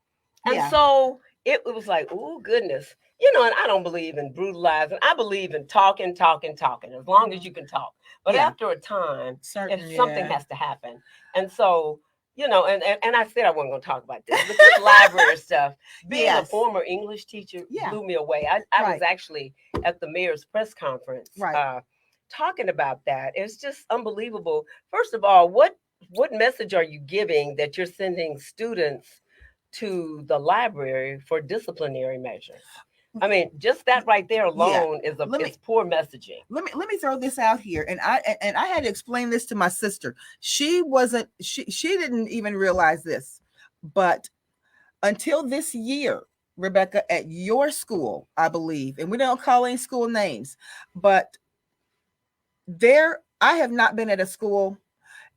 And Yeah. so it was like, oh goodness. You know, and I don't believe in brutalizing. I believe in talking, as long as you can talk. But Yeah. after a time, Certain, if something yeah. has to happen. And so, you know, and I said I wasn't going to talk about this, but this library stuff, being a Yes. former English teacher Yeah. blew me away. I Right. was actually at the mayor's press conference Right. talking about that. It's just unbelievable. First of all, what message are you giving that you're sending students to the library for disciplinary measures? I mean, just that right there alone is poor messaging. Let me throw this out here, and I had to explain this to my sister. She didn't even realize this, but until this year, Rebecca, at your school, I believe, and we don't call any school names, but I have not been at a school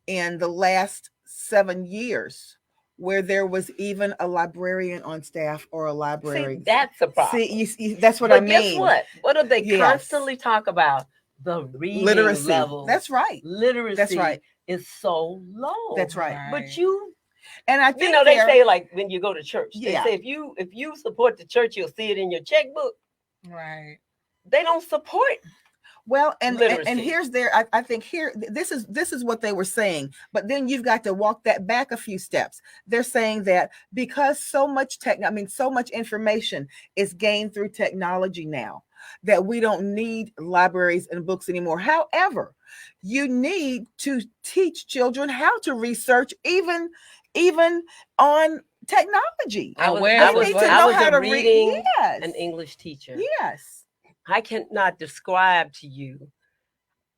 in the last 7 years where there was even a librarian on staff or a library. See, that's a problem. See, that's what but I mean. Guess what? What do they Yes. constantly talk about? The reading Literacy. levels. That's right. Literacy. That's right. Is so low. That's right. But And I think you know, they say like when you go to church, Yeah. they say if you support the church, you'll see it in your checkbook. Right. They don't support. Well, and Literacy. here's I think here this is what they were saying, but then you've got to walk that back a few steps. They're saying that because so much information is gained through technology now, that we don't need libraries and books anymore. However, you need to teach children how to research even on technology. I was a reading Yes. an English teacher. Yes. I cannot describe to you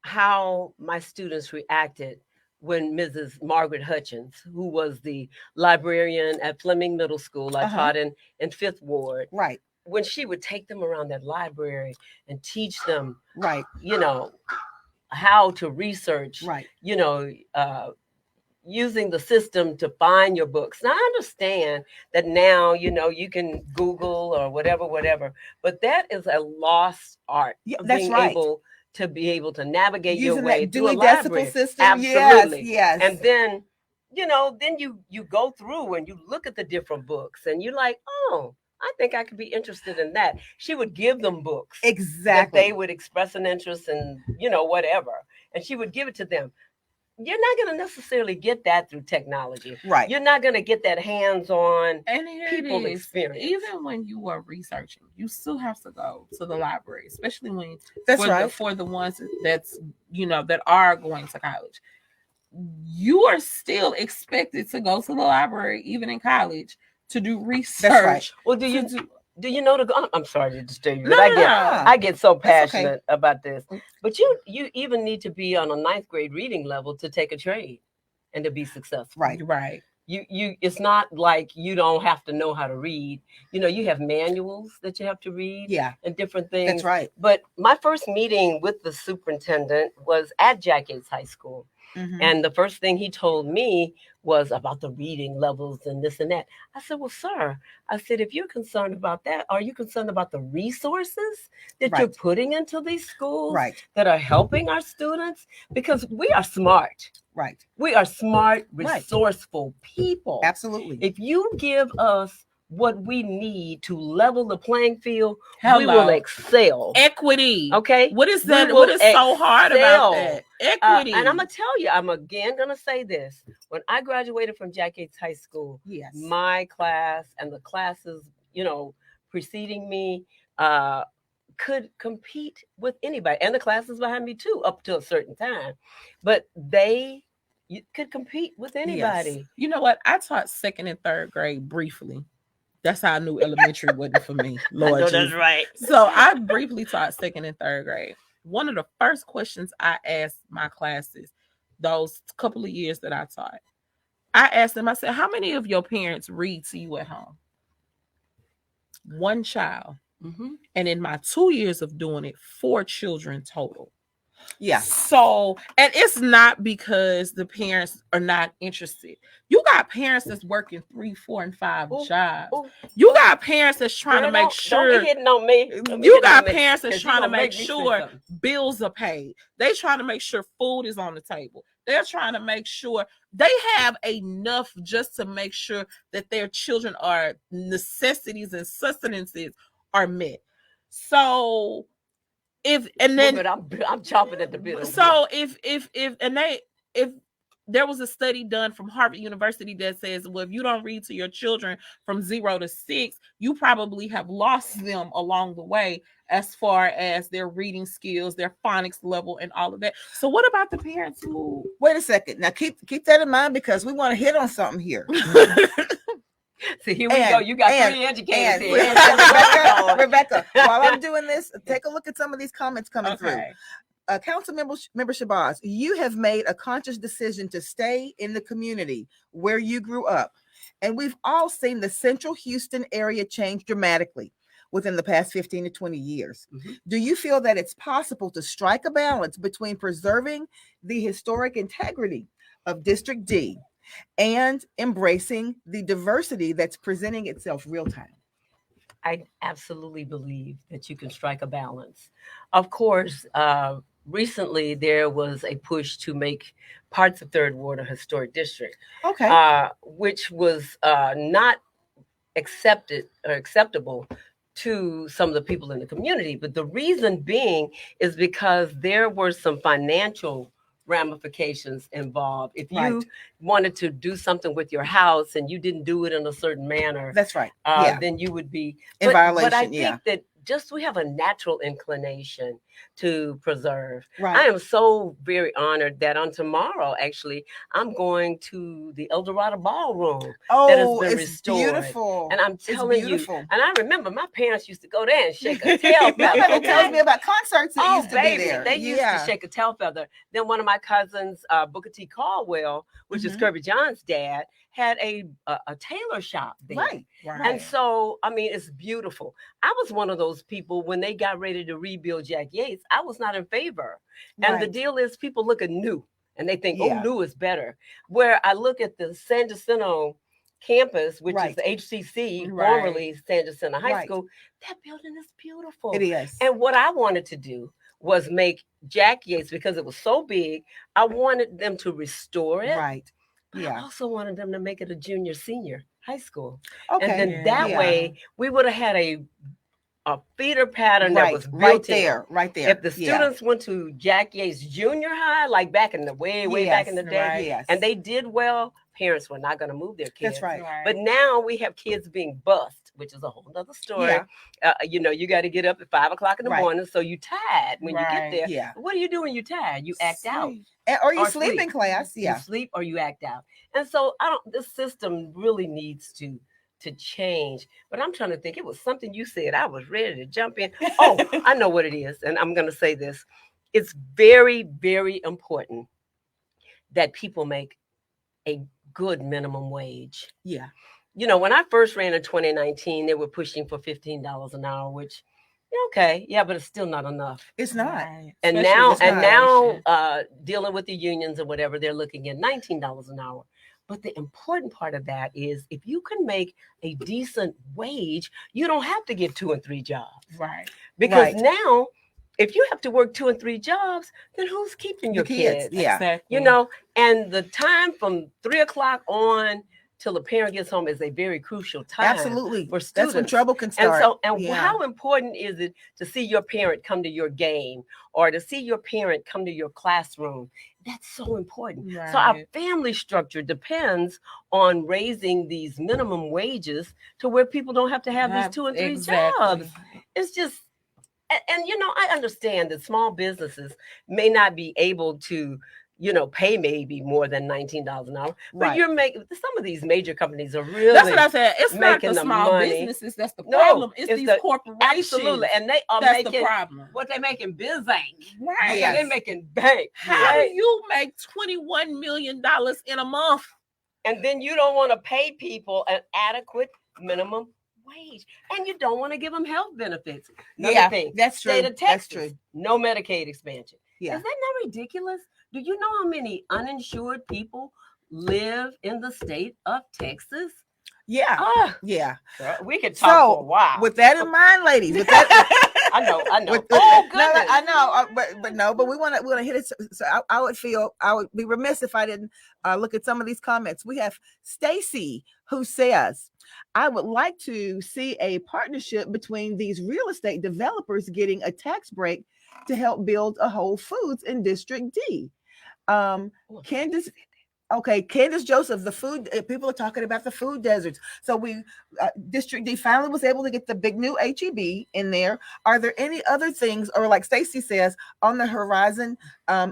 how my students reacted when Mrs. Margaret Hutchins, who was the librarian at Fleming Middle School, I taught in Fifth Ward, Right. when she would take them around that library and teach them, Right. you know, how to research, Right. you know, using the system to find your books. Now, I understand that now, you know, you can Google or whatever, but that is a lost art of that's being right. able to navigate Using your way that through a Dewey Decimal library. System. Absolutely. Yes. And then, you know, then you go through and you look at the different books and you're like, oh, I think I could be interested in that. She would give them books. Exactly. That they would express an interest in, you know, whatever. And she would give it to them. You're not going to necessarily get that through technology. Right. You're not going to get that hands-on And here people it is. experience. Even when you are researching, you still have to go to the library, especially when for the ones that's, you know, that are going to college. You are still expected to go to the library, even in college, to do research. That's right. Well, do you know I'm sorry to disturb you, but No, I get so passionate okay. about this. But you even need to be on a 9th grade reading level to take a trade and to be successful. Right. You it's not like you don't have to know how to read. You know, you have manuals that you have to read. Yeah. And different things. That's right. But my first meeting with the superintendent was at Jack Yates High School. And the first thing he told me was about the reading levels and this and that. I said, well, sir, I said, if you're concerned about that, are you concerned about the resources that you're putting into these schools that are helping our students? Because we are smart. Right. We are smart, resourceful people. Absolutely. If you give us what we need to level the playing field, we will excel. Equity. Okay. What is that? What is so hard about that? Equity. And I'm going to tell you, I'm again going to say this. When I graduated from Jack Yates High School, my class and the classes, you know, preceding me, could compete with anybody. And the classes behind me too, up to a certain time. But you could compete with anybody. Yes. You know what? I taught 2nd and 3rd grade briefly. That's how I knew elementary wasn't for me. Lord, I know that's right. So I briefly taught 2nd and 3rd grade. One of the first questions I asked my classes, those couple of years that I taught, I asked them, I said, how many of your parents read to you at home? One child. And in my 2 years of doing it, 4 children total. Yeah. So, and it's not because the parents are not interested. You got parents that's working 3, 4, and 5 jobs. You got parents that's trying to make sure. Don't be hitting on me. You got parents that's trying to make sure bills are paid. They trying to make sure food is on the table. They're trying to make sure they have enough just to make sure that their children are necessities and sustenances are met. So I'm chopping at the bit. So if there was a study done from Harvard University that says, well, if you don't read to your children from 0 to 6, you probably have lost them along the way as far as their reading skills, their phonics level, and all of that. So what about the parents who? Wait a second. Now keep that in mind because we want to hit on something here. So here we go. You got 3 educators here. Rebecca, while I'm doing this, take a look at some of these comments coming through. Council member Shabazz, you have made a conscious decision to stay in the community where you grew up. And we've all seen the central Houston area change dramatically within the past 15 to 20 years. Do you feel that it's possible to strike a balance between preserving the historic integrity of District D and embracing the diversity that's presenting itself real time? I absolutely believe that you can strike a balance. Of course, recently there was a push to make parts of Third Ward a historic district, which was not accepted or acceptable to some of the people in the community. But the reason being is because there were some financial ramifications involved. If you wanted to do something with your house and you didn't do it in a certain manner, that's right. Then you would be in violation. But I think we have a natural inclination to preserve. Right. I am so very honored that on tomorrow, actually, I'm going to the El Dorado Ballroom that has Oh, been it's restored. beautiful. And I'm It's telling you, beautiful. and I remember my parents used to go there and shake a tail My feather. mother tells Okay? me about concerts that Oh, used to baby, be there. they used to shake a tail feather. Then one of my cousins, Booker T. Caldwell, which is Mhm. Kirby John's dad, had a tailor shop there. Right. And so, I mean, it's beautiful. I was one of those people when they got ready to rebuild Jack Yates, I was not in favor. And the Right. deal is people look at new and they think, oh, Yeah. new is better. Where I look at the San Jacinto campus, which is Right. the HCC, Right. formerly San Jacinto High Right. School, that building is beautiful. It is. And what I wanted to do was make Jack Yates, because it was so big, I wanted them to restore it. Right. But I Yeah. also wanted them to make it a junior senior high school. Okay. And then Yeah. that Yeah. way we would have had a feeder pattern that Right. was built Right in. there. Right there. If the students went to Jack Yates Junior High, like back in the way back in the day, right. Yes. and they did well, parents were not going to move their kids. That's right. But now we have kids being bused, which is a whole other story. Yeah. You know, you got to get up at 5 o'clock in the Right. morning, so you tired when you get Right. there. Yeah. What do you do when you're tired? You act out. Or you Or sleep in sleep. class. Yeah. You sleep or you act out. And so this system really needs to change. But I'm trying to think, it was something you said. I was ready to jump in. Oh, I know what it is. And I'm going to say this. It's very, very important that people make a good minimum wage. Yeah. You know, when I first ran in 2019, they were pushing for $15 an hour, which, okay, yeah, but it's still not enough. It's not. Right. And Especially now, with inflation. dealing with the unions or whatever, they're looking at $19 an hour. But the important part of that is if you can make a decent wage, you don't have to get 2 and 3 jobs. Right. Because Right. now, if you have to work 2 and 3 jobs, then who's keeping your kids? Yeah. Exactly. You know, and the time from 3 o'clock on till the parent gets home is a very crucial time. Absolutely. For That's when students. trouble can And start. so, Yeah. how important is it to see your parent come to your game or to see your parent come to your classroom? That's so important. So our Right. family structure depends on raising these minimum wages to where people don't have to have these 2 and 3 jobs. It's just, and you know, I understand that small businesses may not be able to, you know, pay maybe more than $19 an hour, but Right. you're making, some of these major companies are really That's what I said. It's not making the the small money. businesses that's the No, problem. It's it's these the- corporations. absolutely, and they are That's the making problem. what they making biz bank. Right. Yes. They're making bank. How right? do you make $21 million in a month? And then you don't want to pay people an adequate minimum wage, and you don't want to give them health benefits. Another Yeah. thing, That's true. state of That's Texas, true. no Medicaid expansion. Yeah. Is that not ridiculous? Do you know how many uninsured people live in the state of Texas? Yeah. Ah, Yeah. girl, we could talk for a while. With that in mind, ladies, with that, I know. with- Oh, no, goodness. I know, but we want to hit it. So I would be remiss if I didn't look at some of these comments. We have Stacy who says, "I would like to see a partnership between these real estate developers getting a tax break to help build a Whole Foods in District D." Candace. Okay, Candace Joseph, the food people are talking about the food deserts. So District D finally was able to get the big new HEB in there. Are there any other things, or like Stacy says, on the horizon,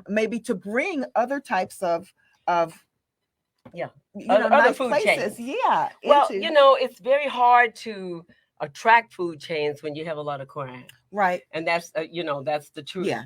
maybe to bring other types of Yeah. other Other nice food places? chains. Yeah. Well, into- you know, it's very hard to attract food chains when you have a lot of crime, right. and that's that's the truth. Yeah.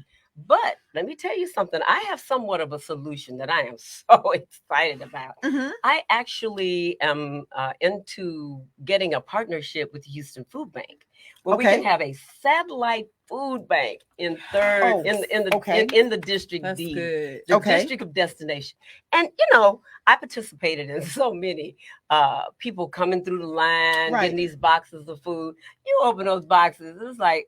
But let me tell you something. I have somewhat of a solution that I am so excited about. Mhm. I actually am into getting a partnership with Houston Food Bank, where we Okay. can have a satellite food bank in third Oh, in the District That's D, good. the Okay. district of destination. And you know, I participated in so many people coming through the line, Right. getting these boxes of food. You open those boxes, it's like,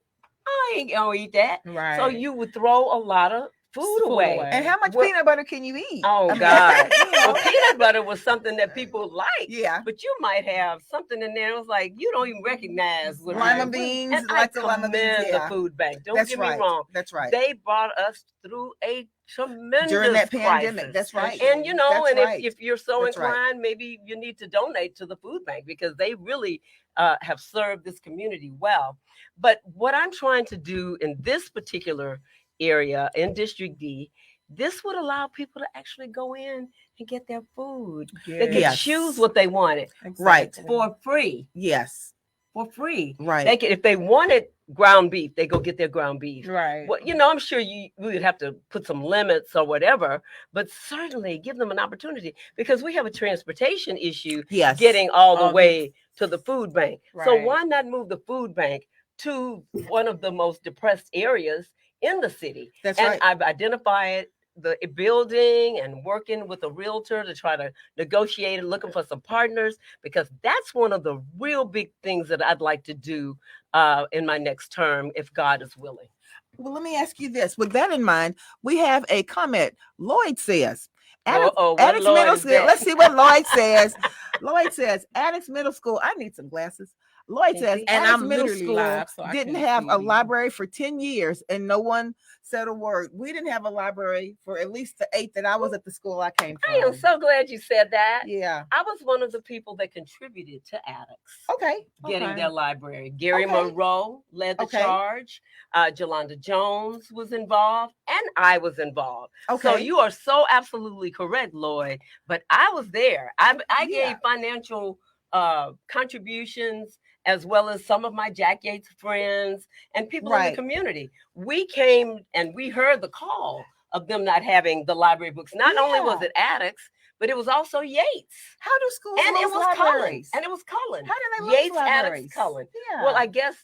I ain't gonna eat that. Right. So you would throw a lot of food away. And how much Well, peanut butter can you eat? Oh I mean, God! you know. Well, peanut butter was something that people liked. Yeah. But you might have something in there. It was like you don't even recognize what Right. Lima beans, And I lots of lima beans. commend the Yeah. food bank. Don't That's get right. me wrong. That's right. They brought us through a tremendous During that pandemic. crisis. That's right. And you know, That's and right. if you're so That's right. inclined, maybe you need to donate to the food bank because they really have served this community well. But what I'm trying to do in this particular area in District D, this would allow people to actually go in and get their food. They could Yes. choose what they wanted Right. for free. Yes. For free. Right. They could, if they wanted ground beef, they go get their ground beef. Right. Well, you know, I'm sure we would have to put some limits or whatever, but certainly give them an opportunity because we have a transportation issue Yes. getting all the way to the food bank. So Right. why not move the food bank to one of the most depressed areas in the city? That's and right. I've identified the building and working with a realtor to try to negotiate and looking for some partners because that's one of the real big things that I'd like to do in my next term if God is willing. Well, let me ask you this. With that in mind, we have a comment. Lloyd says, Addicts Middle School. Let's see what Lloyd says. Lloyd says, Addicts Middle School. I need some glasses. Lloyd says, And Addicts I'm Middle literally School live, so I didn't can't have see a it either. library for 10 years and no one said a word. We didn't have a library for at least the 8 that I was at the school I came from. I am so glad you said that. Yeah. I was one of the people that contributed to Addicts. Okay. Getting their library. Gary Okay. Monroe led the Okay. charge. Jolanda Jones was involved, and I was involved. Okay. So you are so absolutely correct, Lloyd. But I was there. I Yeah. gave financial contributions as well as some of my Jack Yates friends and people in Right. the community. We came and we heard the call of them not having the library books. Not only was Yeah. it Addicts, but it was also Yates. How do schools And it lose was libraries? Cullen. And it was Cullen. How do they lose Yates, libraries? Addicts, Cullen. Yeah. Well, I guess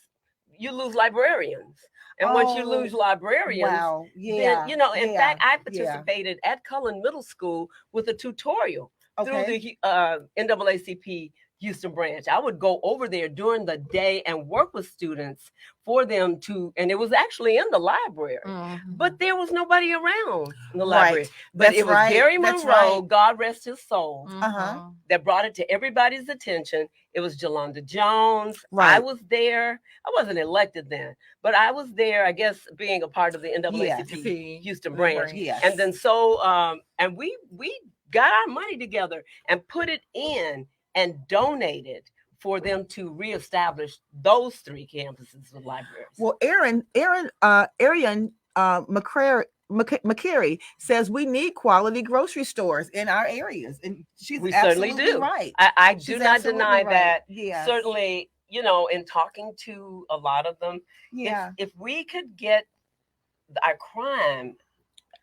you lose librarians. And once you Oh, lose librarians, wow. Yeah. then, you know, in Yeah. fact, I Yeah. participated at Cullen Middle School with a tutorial through Okay. the NAACP Houston branch. I would go over there during the day and work with students for them to, and it was actually in the library, but there was nobody around in the library. Right. But That's it was right. Gary That's Monroe, right. God rest his soul, Uh-huh. that brought it to everybody's attention. It was Jolanda Jones. Right. I was there. I wasn't elected then, but I was there, I guess, being a part of the NAACP Houston branch. Yes. And then so, and we got our money together and put it in and donated for them to reestablish those 3 campuses with libraries. Well, Arian McCary says we need quality grocery stores in our areas, and she's We certainly absolutely do. right. I She's do not absolutely deny right. that. Yes. Certainly, you know, in talking to a lot of them, Yeah. if we could get our crime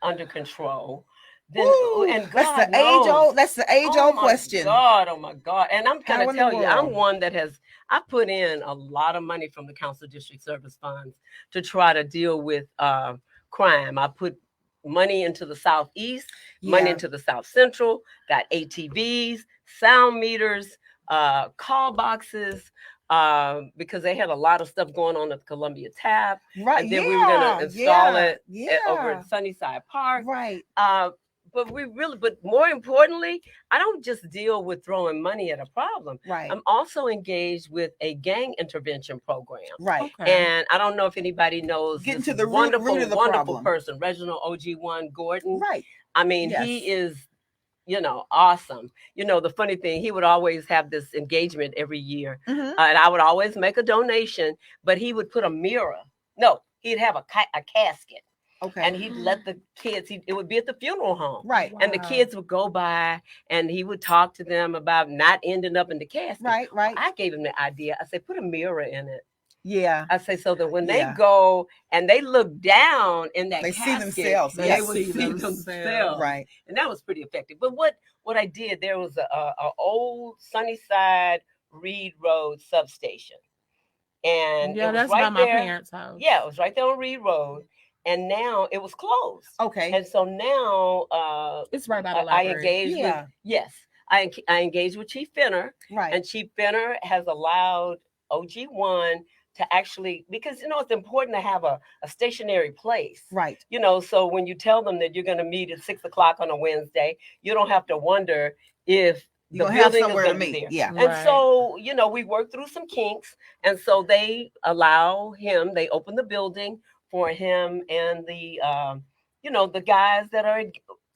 under control, then Woo, and that's God the age old. That's the age old question. Oh my God! And I'm How going in to the tell you, I'm world? one that I put in a lot of money from the Council District Service Funds to try to deal with crime. I put money into the Southeast, money Yeah. into the South Central, got ATVs, sound meters, call boxes, because they had a lot of stuff going on at the Columbia Tap. Right. And then yeah. we were going to install it Yeah. over at Sunnyside Park. Right. But more importantly, I don't just deal with throwing money at a problem. Right. I'm also engaged with a gang intervention program. Right. And I don't know if anybody knows Getting this to the root wonderful, of the wonderful problem. person, Reginald OG1 Gordon. Right. I mean, Yes. he is, you know, awesome. You know, the funny thing, he would always have this engagement every year. Mhm. And I would always make a donation, but he would put a mirror. No, he'd have a casket. Okay. And he'd let the kids, it would be at the funeral home. Right. And the kids would go by and he would talk to them about not ending up in the casket. Right. Right. I gave him the idea. I said, put a mirror in it. Yeah. I say, so that when Yeah. they go and they look down in that They see casket, themselves. they Yes. would See see themselves. themselves. Right. And that was pretty effective. But what I did, there was a old Sunnyside Reed Road substation. And Yeah, it was that's right by my there. parents' house. Yeah, it was right there on Reed Road. And now it was closed. Okay. And so now It's right by the I library. engaged Yeah. with, yes, I engaged with Chief Fenner. Right. And Chief Fenner has allowed OG1 to actually, because it's important to have a stationary place. Right. So when you tell them that you're going to meet at 6 o'clock on a Wednesday, you don't have to wonder if You're the gonna have building is somewhere going to to be meet. there. Yeah. And Right. so, we work through some kinks. And so they allow him, they open the building for him and the guys that are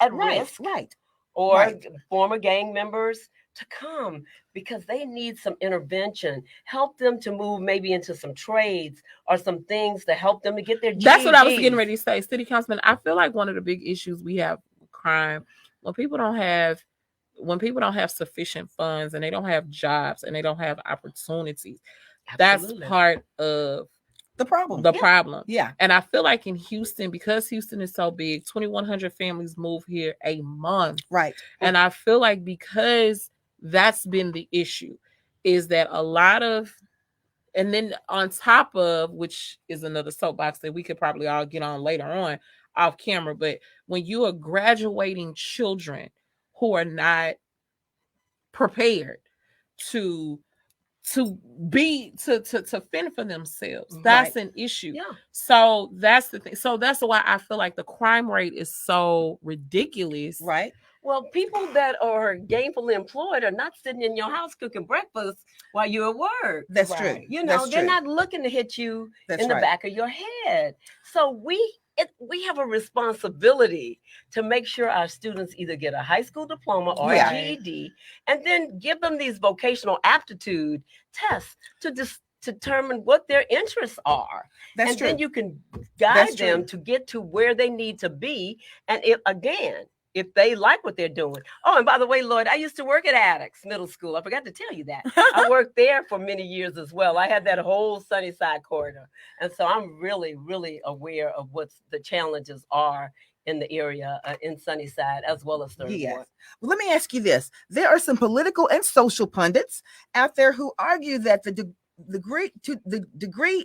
at Right. risk Right. or Right. former gang members to come because they need some intervention. Help them to move maybe into some trades or some things to help them to get their GEDs. That's what I was getting ready to say. City councilman, I feel like one of the big issues we have with crime, when people don't have sufficient funds and they don't have jobs and they don't have opportunities, Absolutely. that's part of The problem. the problem. Yeah. And I feel like in Houston, because Houston is so big, 2,100 families move here a month. Right. And I feel like because that's been the issue, is that a lot of, and then on top of, which is another soapbox that we could probably all get on later on off camera, but when you are graduating children who are not prepared to fend for themselves, that's an issue. Yeah. So that's the thing. So that's why I feel like the crime rate is so ridiculous. Right. Well, people that are gainfully employed are not sitting in your house cooking breakfast while you're at work. That's Right. true. They're not looking to hit you That's in the right. back of your head. So we have a responsibility to make sure our students either get a high school diploma or Yeah. a GED, and then give them these vocational aptitude tests to determine what their interests are. That's and true. then you can guide That's them true. to get to where they need to be. And if they like what they're doing. Oh, and by the way, Lloyd, I used to work at Addicts Middle School. I forgot to tell you that. I worked there for many years as well. I had that whole Sunnyside corridor. And so I'm really, really aware of what the challenges are in the area in Sunnyside as well as Third Yes. Ward. Well, let me ask you this. There are some political and social pundits out there who argue that the degree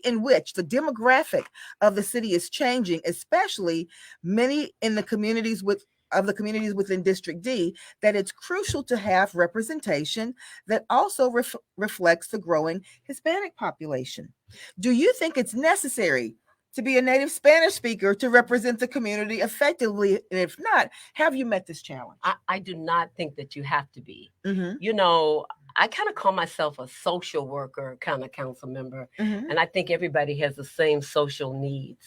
in which the demographic of the city is changing, especially many in the communities within District D, that it's crucial to have representation that also reflects the growing Hispanic population. Do you think it's necessary to be a native Spanish speaker to represent the community effectively? And if not, have you met this challenge? I do not think that you have to be. Mm-hmm. I kind of call myself a social worker kind of council member. Mm-hmm. And I think everybody has the same social needs.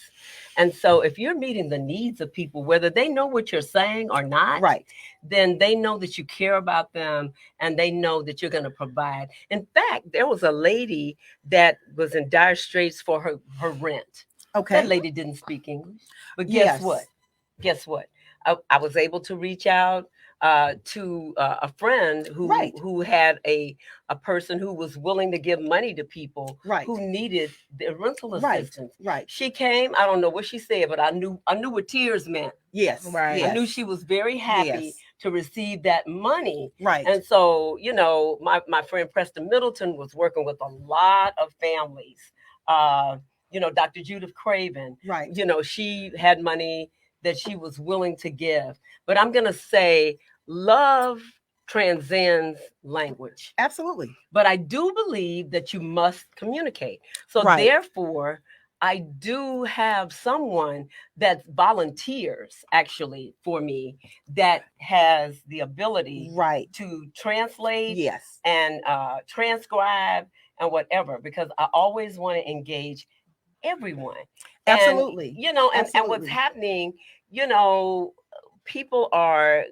And so if you're meeting the needs of people, whether they know what you're saying or not, Right. then they know that you care about them and they know that you're going to provide. In fact, there was a lady that was in dire straits for her rent. Okay. That lady didn't speak English. But guess what? I was able to reach out to a friend who had a person who was willing to give money to people who needed the rental assistance. Right. She came. I don't know what she said, but I knew what tears meant. Yes. Right. Yes. I knew she was very happy to receive that money. Right. And so, my friend Preston Middleton was working with a lot of families. Dr. Judith Craven. Right. She had money that she was willing to give. But I'm going to say love transcends language. Absolutely. But I do believe that you must communicate. So therefore, I do have someone that volunteers actually for me that has the ability to translate and transcribe and whatever, because I always want to engage everyone. Absolutely. And what's happening, people are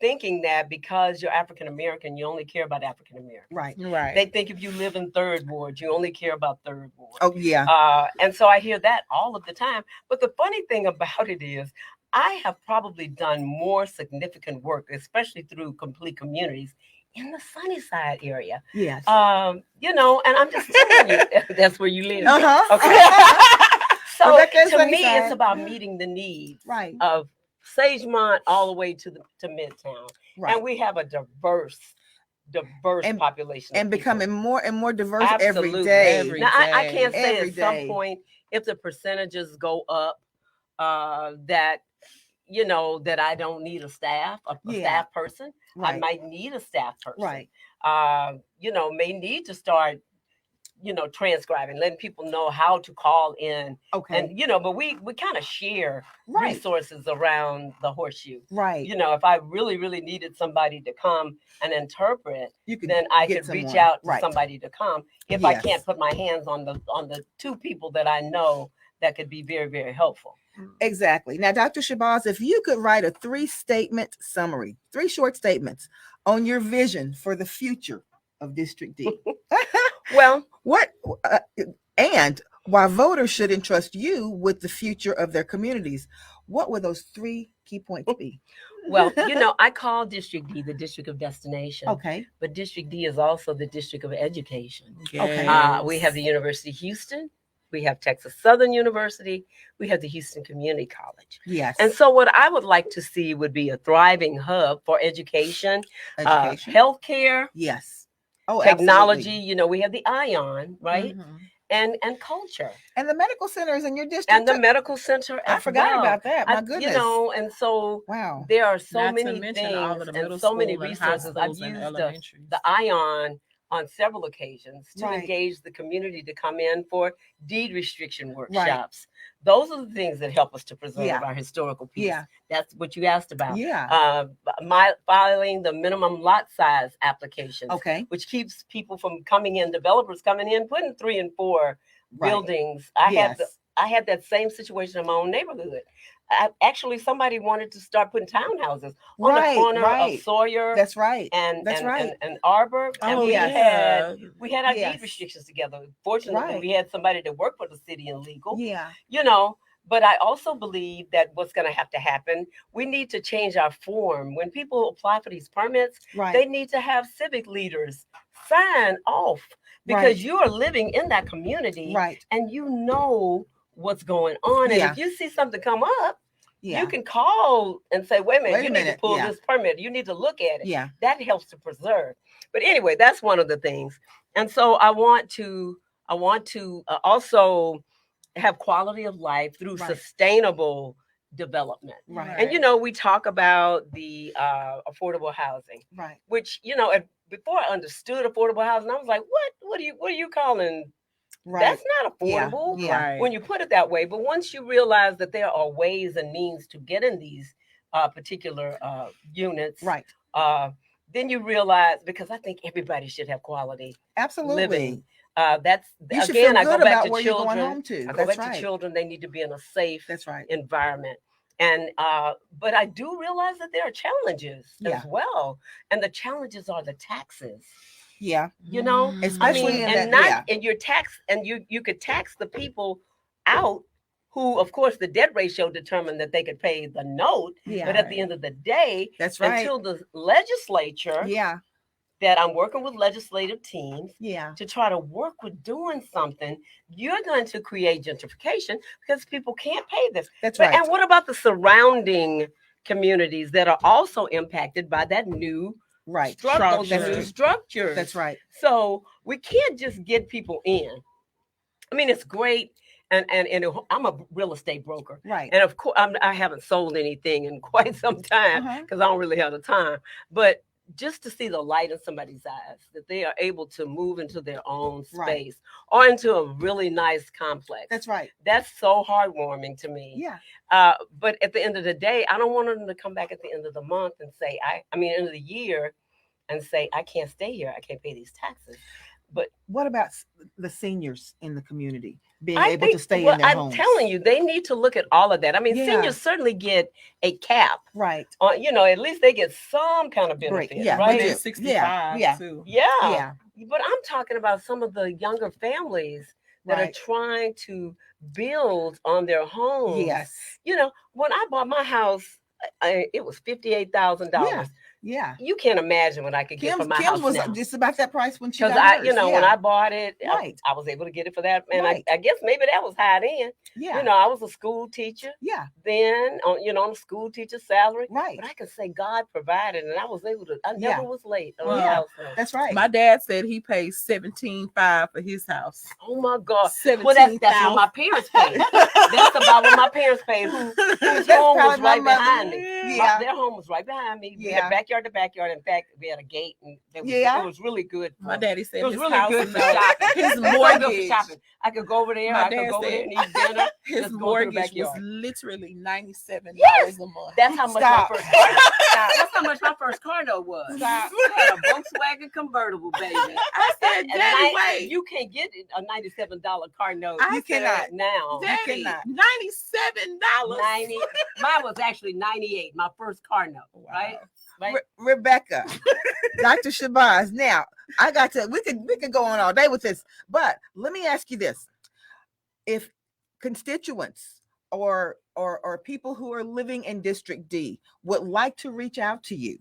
thinking that because you're African American, you only care about African American. Right. They think if you live in Third Ward, you only care about Third Ward. Oh, yeah. And so I hear that all of the time. But the funny thing about it is I have probably done more significant work, especially through Complete Communities, in the Sunnyside area. Yes. And I'm just telling you, that's where you live. Uh-huh. Okay. So to Sunnyside. me, it's about meeting the needs of Sagemont all the way to Midtown. Right. And we have a diverse population. And becoming more and more diverse Absolutely. every day. Every I can't say Every at some day. point if the percentages go up that I don't need a staff person. Right. I might need a staff person. Right. May need to start transcribing, letting people know how to call in. Okay. And but we kind of share Right. resources around the horseshoe. Right. If I really needed somebody to come and interpret, You could then I get could reach someone. out to Right. somebody to come. If I Yes. can't put my hands on the two people that I know that could be very, very helpful. Exactly. Now, Dr. Shabazz, if you could write a 3-statement summary, 3 short statements on your vision for the future of District D. Well, what and why voters should entrust you with the future of their communities, what would those 3 key points be? Well, I call District D the district of destination. Okay. But District D is also the district of education. Okay. We have the University of Houston. We have Texas Southern University. We have the Houston Community College. Yes. And so what I would like to see would be a thriving hub for education, healthcare, yes. Oh, technology. absolutely. We have the ION, right? Mhm. And culture. And the medical centers in your district. And the medical center I as forgot well. about that. My goodness. And so wow. there are so Not to many mention things all of the middle and so many school and high resources. I've schools and used elementaries. the ION on several occasions to Right. engage the community to come in for deed restriction workshops. Those are the things that help us to preserve Yeah. our historical piece. Yeah. That's what you asked about. Yeah. Filing the minimum lot size applications, Okay. which keeps people from coming in, developers coming in, putting 3 and 4 Right. buildings. Yes. I had that same situation in my own neighborhood. Actually, somebody wanted to start putting townhouses on Right, the corner right. of Sawyer That's right. and That's right. and Arbor. And Oh, we yeah. had our Yes. deed restrictions together. Fortunately, Right. we had somebody that worked for the city in legal. Yeah. But I also believe that what's going to have to happen, we need to change our form. When people apply for these permits, Right. they need to have civic leaders sign off because Right. you are living in that community Right. and you know what's going on. Yeah. And if you see something come up, Yeah. you can call and say, wait a minute, Wait a you need minute, to pull yeah. this permit. You need to look at it. Yeah. That helps to preserve. But anyway, that's one of the things. And so I want to also have quality of life through Right. sustainable development. Right. And we talk about the affordable housing, Right. which before I understood affordable housing, I was like, what are you calling? Right. That's not affordable. Yeah. Right. When you put it that way. But once you realize that there are ways and means to get in these particular units, Right. then you realize, because I think everybody should have quality Absolutely. living. That's You should again, feel I go good back about to where you're children. going home to. I go That's back to right. children. They need to be in a safe That's right. environment. And but I do realize that there are challenges Yeah. as well. And the challenges are the taxes. Yeah. Especially in and that- not yeah. and your tax, and you could tax the people out who, of course, the debt ratio determined that they could pay the note. Yeah. But at the end of the day, That's right. until the legislature, Yeah. that I'm working with legislative teams Yeah. to try to work with doing something, you're going to create gentrification because people can't pay this. That's But, right. and what about the surrounding communities that are also impacted by that new Right. those Structure. new structures? That's right. So we can't just get people in. I mean, it's great. And I'm a real estate broker. Right. And of course, I haven't sold anything in quite some time Uh-huh. because I don't really have the time. But just to see the light in somebody's eyes, that they are able to move into their own space Right. or into a really nice complex. That's right. That's so heartwarming to me. Yeah. But at the end of the day, I don't want them to come back at the end of the month and say, end of the year and say, I can't stay here. I can't pay these taxes. But What about the seniors in the community being able to stay in their I'm homes? telling you, they need to look at all of that. I mean, Yeah. seniors certainly get a cap. Right. At least they get some kind of Great. benefit, Yeah, But right? they they're do. 65 Yeah. too. Yeah. Yeah. But I'm talking about some of the younger families that Right. are trying to build on their homes. Yes. When I bought my house, it was $58,000. Yeah. You can't imagine what I could get for my Kim's house was now. just about that price when she Because got hers. when I bought it, Right. I was able to get it for that. And Right. I guess maybe that was high then. Yeah. I was a school teacher Yeah. then, on a school teacher salary. Right. But I can say God provided, and I was able to. I Yeah. never was late on Well, the house note. That's right. My dad said he pays $17,500 for his house. Oh my God! $17,000. Well, that's what my parents paid. That's about what my parents paid. Whose That's home was probably my right mother. behind me. Yeah. Their home was right behind me. We Yeah. had backyard to backyard. In fact, we had a gate, and it was really good. My daddy said It was his really house good for note, shopping. his It was so good for mortgage. shopping. I could go over there. My I could dad go over there said and eat dinner. His Just go to the mortgage was backyard. literally $97 Yes. a month. That's how much Stop. my first car. That's how much my first car note was. Stop. I had a Volkswagen convertible, baby. I said, And Daddy, wait. you can't get a $97 car note. I You cannot. now. Daddy, cannot. $97. 90. Mine was actually 98. My first car note, Wow. right? Rebecca, Dr. Shabazz. Now, we could go on all day with this, but let me ask you this. If constituents or people who are living in District D would like to reach out to you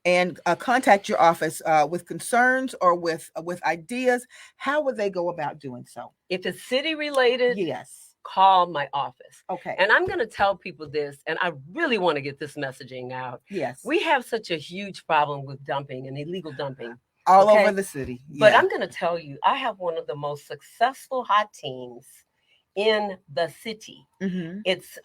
and contact your office with concerns or with ideas, how would they go about doing so? If it's city related, Yes. call my office. Okay. And I'm going to tell people this, and I really want to get this messaging out. Yes. We have such a huge problem with dumping and illegal dumping. All okay? over the city. But Yeah. I'm going to tell you, I have one of the most successful hot teams in the city. Mhm. It's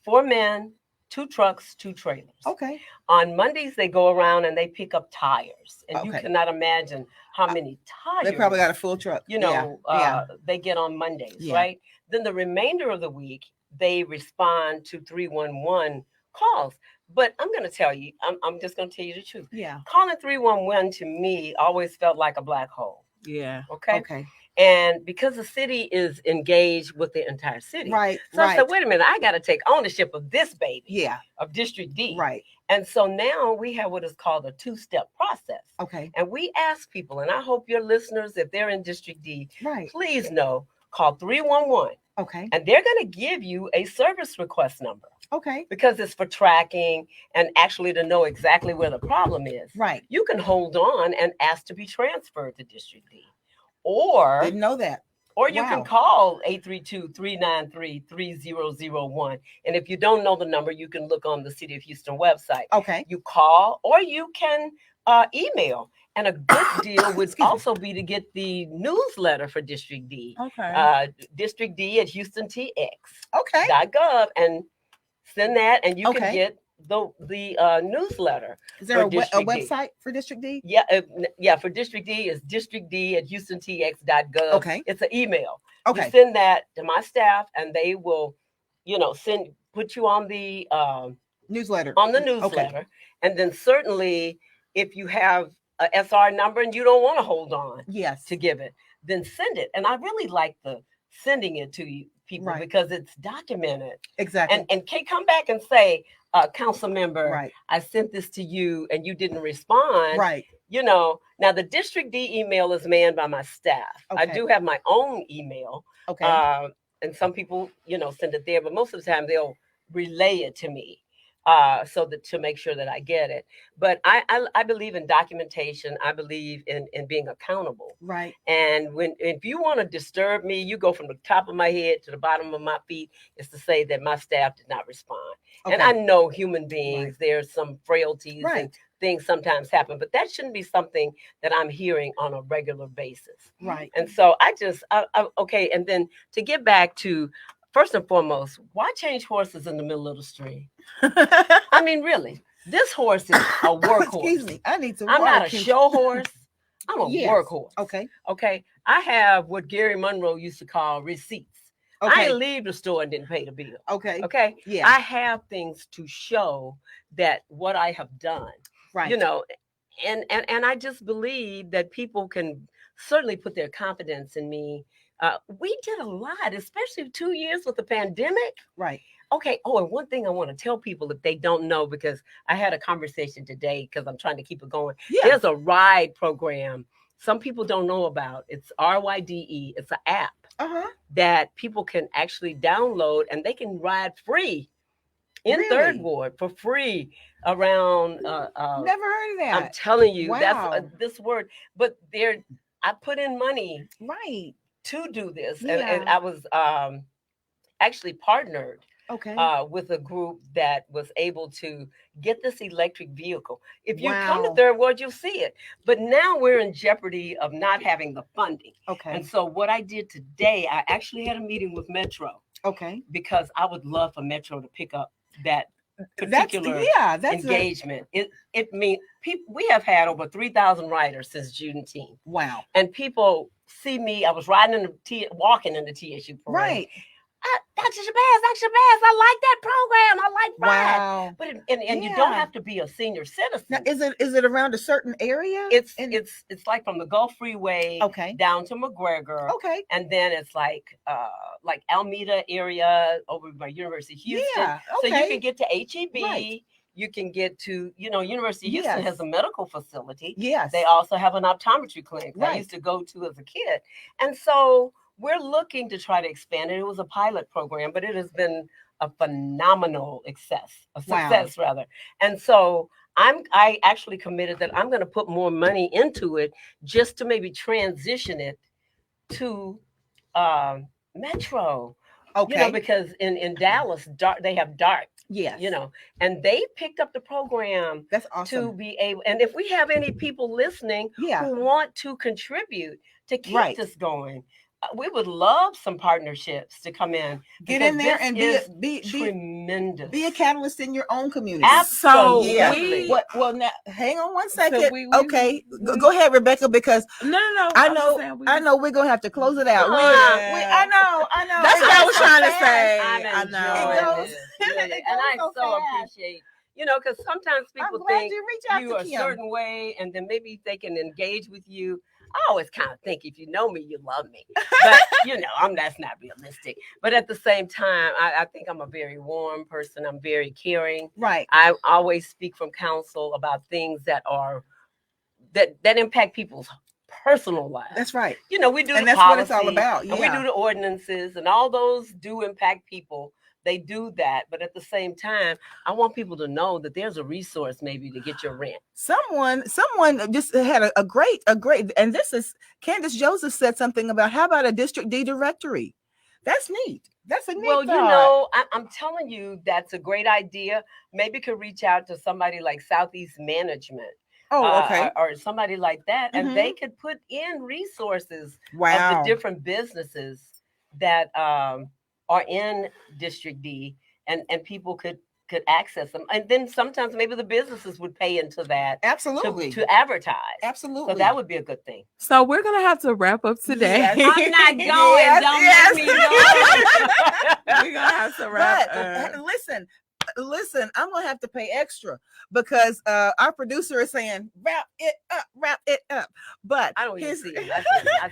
4 men, 2 trucks, 2 trailers. Okay. On Mondays, they go around and they pick up tires. And you Okay. cannot imagine how many tires They probably got a full truck. you know, Yeah. they get on Mondays, Yeah. right? Then the remainder of the week, they respond to 311 calls. But I'm going to tell you, I'm just going to tell you the truth. Yeah. Calling 311 to me always felt like a black hole. Yeah. Okay. Okay. And because the city is engaged with the entire city. Right. So I right. said, wait a minute, I got to take ownership of this baby, Yeah. of District D. Right. And so now we have what is called a 2-step process. Okay. And we ask people, and I hope your listeners, if they're in District D, Right. please know, call 311, Okay. and they're going to give you a service request number Okay. because it's for tracking and actually to know exactly where the problem is. Right. You can hold on and ask to be transferred to District D. Or Didn't know that. you Wow. can call 832-393-3001. And if you don't know the number, you can look on the City of Houston website. Okay. You call or you can email. And a good deal would Excuse me. also be to get the newsletter for District D. Okay. District D at HoustonTX.gov Okay. and send that, and you Okay. can get the newsletter. Is there for a District D. website for District D? Yeah, for District D is districtd at HoustonTX.gov. Okay. It's an email. Okay. You send that to my staff, and they will, put you on the Newsletter. newsletter. And then certainly, if you have a SR number and you don't want to hold on Yes. to give it, then send it. And I really like the sending it to you people Right. because it's documented. Exactly. And can't come back and say, council member, Right. I sent this to you and you didn't respond. Right. Now the District D email is manned by my staff. I Okay. do have my own email. Okay. And some people, send it there, but most of the time they'll relay it to me. So that to make sure that I get it. But I believe in documentation. I believe in being accountable. Right. And if you want to disturb me, you go from the top of my head to the bottom of my feet, is to say that my staff did not respond. Okay. And I know human beings, there's some frailties Right. and things sometimes happen, but that shouldn't be something that I'm hearing on a regular basis. Right. And so okay. And then to get back to, first and foremost, why change horses in the middle of the stream? I mean, really, this horse is a workhorse. Excuse me. I need some I'm water. not a show horse. I'm a Yes. workhorse. Okay. Okay. I have what Gary Monroe used to call receipts. I Okay. didn't leave the store and didn't pay the bill. Okay. Okay. Yeah. I have things to show that what I have done. Right. And I just believe that people can certainly put their confidence in me. We did a lot, especially 2 years with the pandemic. Right. Okay. Oh, and one thing I want to tell people if they don't know, because I had a conversation today because I'm trying to keep it going. Yeah. There's a ride program some people don't know about. It's RYDE. It's an app Uh-huh. that people can actually download and they can ride free in Really? Third Ward for free around. Never heard of that. I'm telling you, Wow. that's this word. But I put in money Right. to do this, and Yeah. I was actually partnered Okay. with a group that was able to get this electric vehicle. If you come to Wow. Third Ward, you'll see it. But now we're in jeopardy of not having the funding. Okay. And so what I did today, I actually had a meeting with Metro Okay. because I would love for Metro to pick up that particular that's engagement. It means people. We have had over 3,000 writers since Juneteenth, wow. and people see me. I was walking in the TSU parade. Right. Dr. Shabazz, I like that program. I like Pride. Wow. But and you don't have to be a senior citizen. Now, is it around a certain area? It's like from the Gulf Freeway down to McGregor. Okay. And then it's like Alameda area over by University of Houston. Yeah. Okay. So you can get to HEB. Right. You can get to, University of Houston has a medical facility. Yes. They also have an optometry clinic that I used to go to as a kid. And so we're looking to try to expand it. It was a pilot program, but it has been a phenomenal success rather. And so I actually committed that I'm going to put more money into it just to maybe transition it to Metro. Okay. Because in Dallas, they have DART. Yes. And they picked up the program. That's awesome. To be able, and if we have any people listening who want to contribute to keep this going, we would love some partnerships to come in. Get in there and be tremendous. Be a catalyst in your own community. Absolutely. Well, now hang on one second. So Go ahead, Rebecca, because no. I know we're gonna have to close it out. I know. That's what I was trying to say. I know. And I so appreciate. Because sometimes people think you are a certain way, and then maybe they can engage with you. I always kind of think if you know me, you love me. But, that's not realistic. But at the same time, I think I'm a very warm person. I'm very caring. Right. I always speak from counsel about things that impact people's personal lives. That's right. We do and the that's policy, what it's all about. And we do the ordinances, and all those do impact people. They do that, but at the same time, I want people to know that there's a resource maybe to get your rent. Someone just had a great, and this is Candace Joseph said something about how about a District D directory? That's neat. That's a neat thought. I'm telling you, that's a great idea. Maybe could reach out to somebody like Southeast Management. Oh, okay. Or somebody like that, and they could put in resources of the different businesses that are in District D, and people could access them. And then sometimes maybe the businesses would pay into that. Absolutely. To advertise. Absolutely. So that would be a good thing. So we're going to have to wrap up today. Yes. I'm not going. Don't let me go. We're going to have to wrap up. Listen, I'm going to have to pay extra because our producer is saying, wrap it up. But I don't even see it. I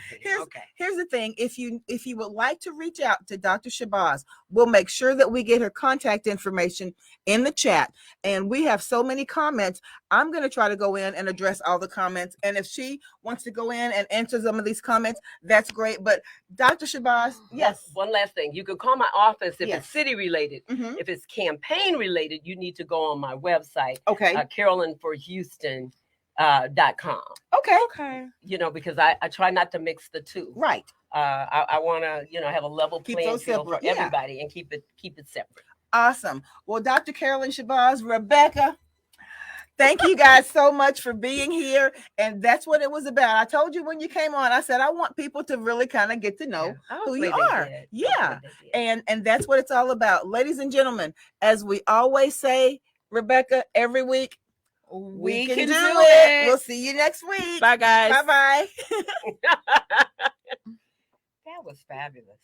see it. Okay. Here's the thing. If you would like to reach out to Dr. Shabazz, we'll make sure that we get her contact information in the chat. And we have so many comments. I'm going to try to go in and address all the comments. And if she wants to go in and answer some of these comments, that's great. But Dr. Shabazz, yes. One last thing. You can call my office if it's city related. Mm-hmm. If it's campaign related, you need to go on my website. Okay. CarolynForHouston.com. Okay. Because I try not to mix the two. Right. I want to, have a level playing field for everybody and keep it separate. Awesome. Well, Dr. Carolyn Shabazz, Rebecca, thank you guys so much for being here. And that's what it was about. I told you when you came on, I said, I want people to really kind of get to know who you are. Yeah. And that's what it's all about. Ladies and gentlemen, as we always say, Rebecca, every week, we can do it. We'll see you next week. Bye, guys. Bye-bye. That was fabulous.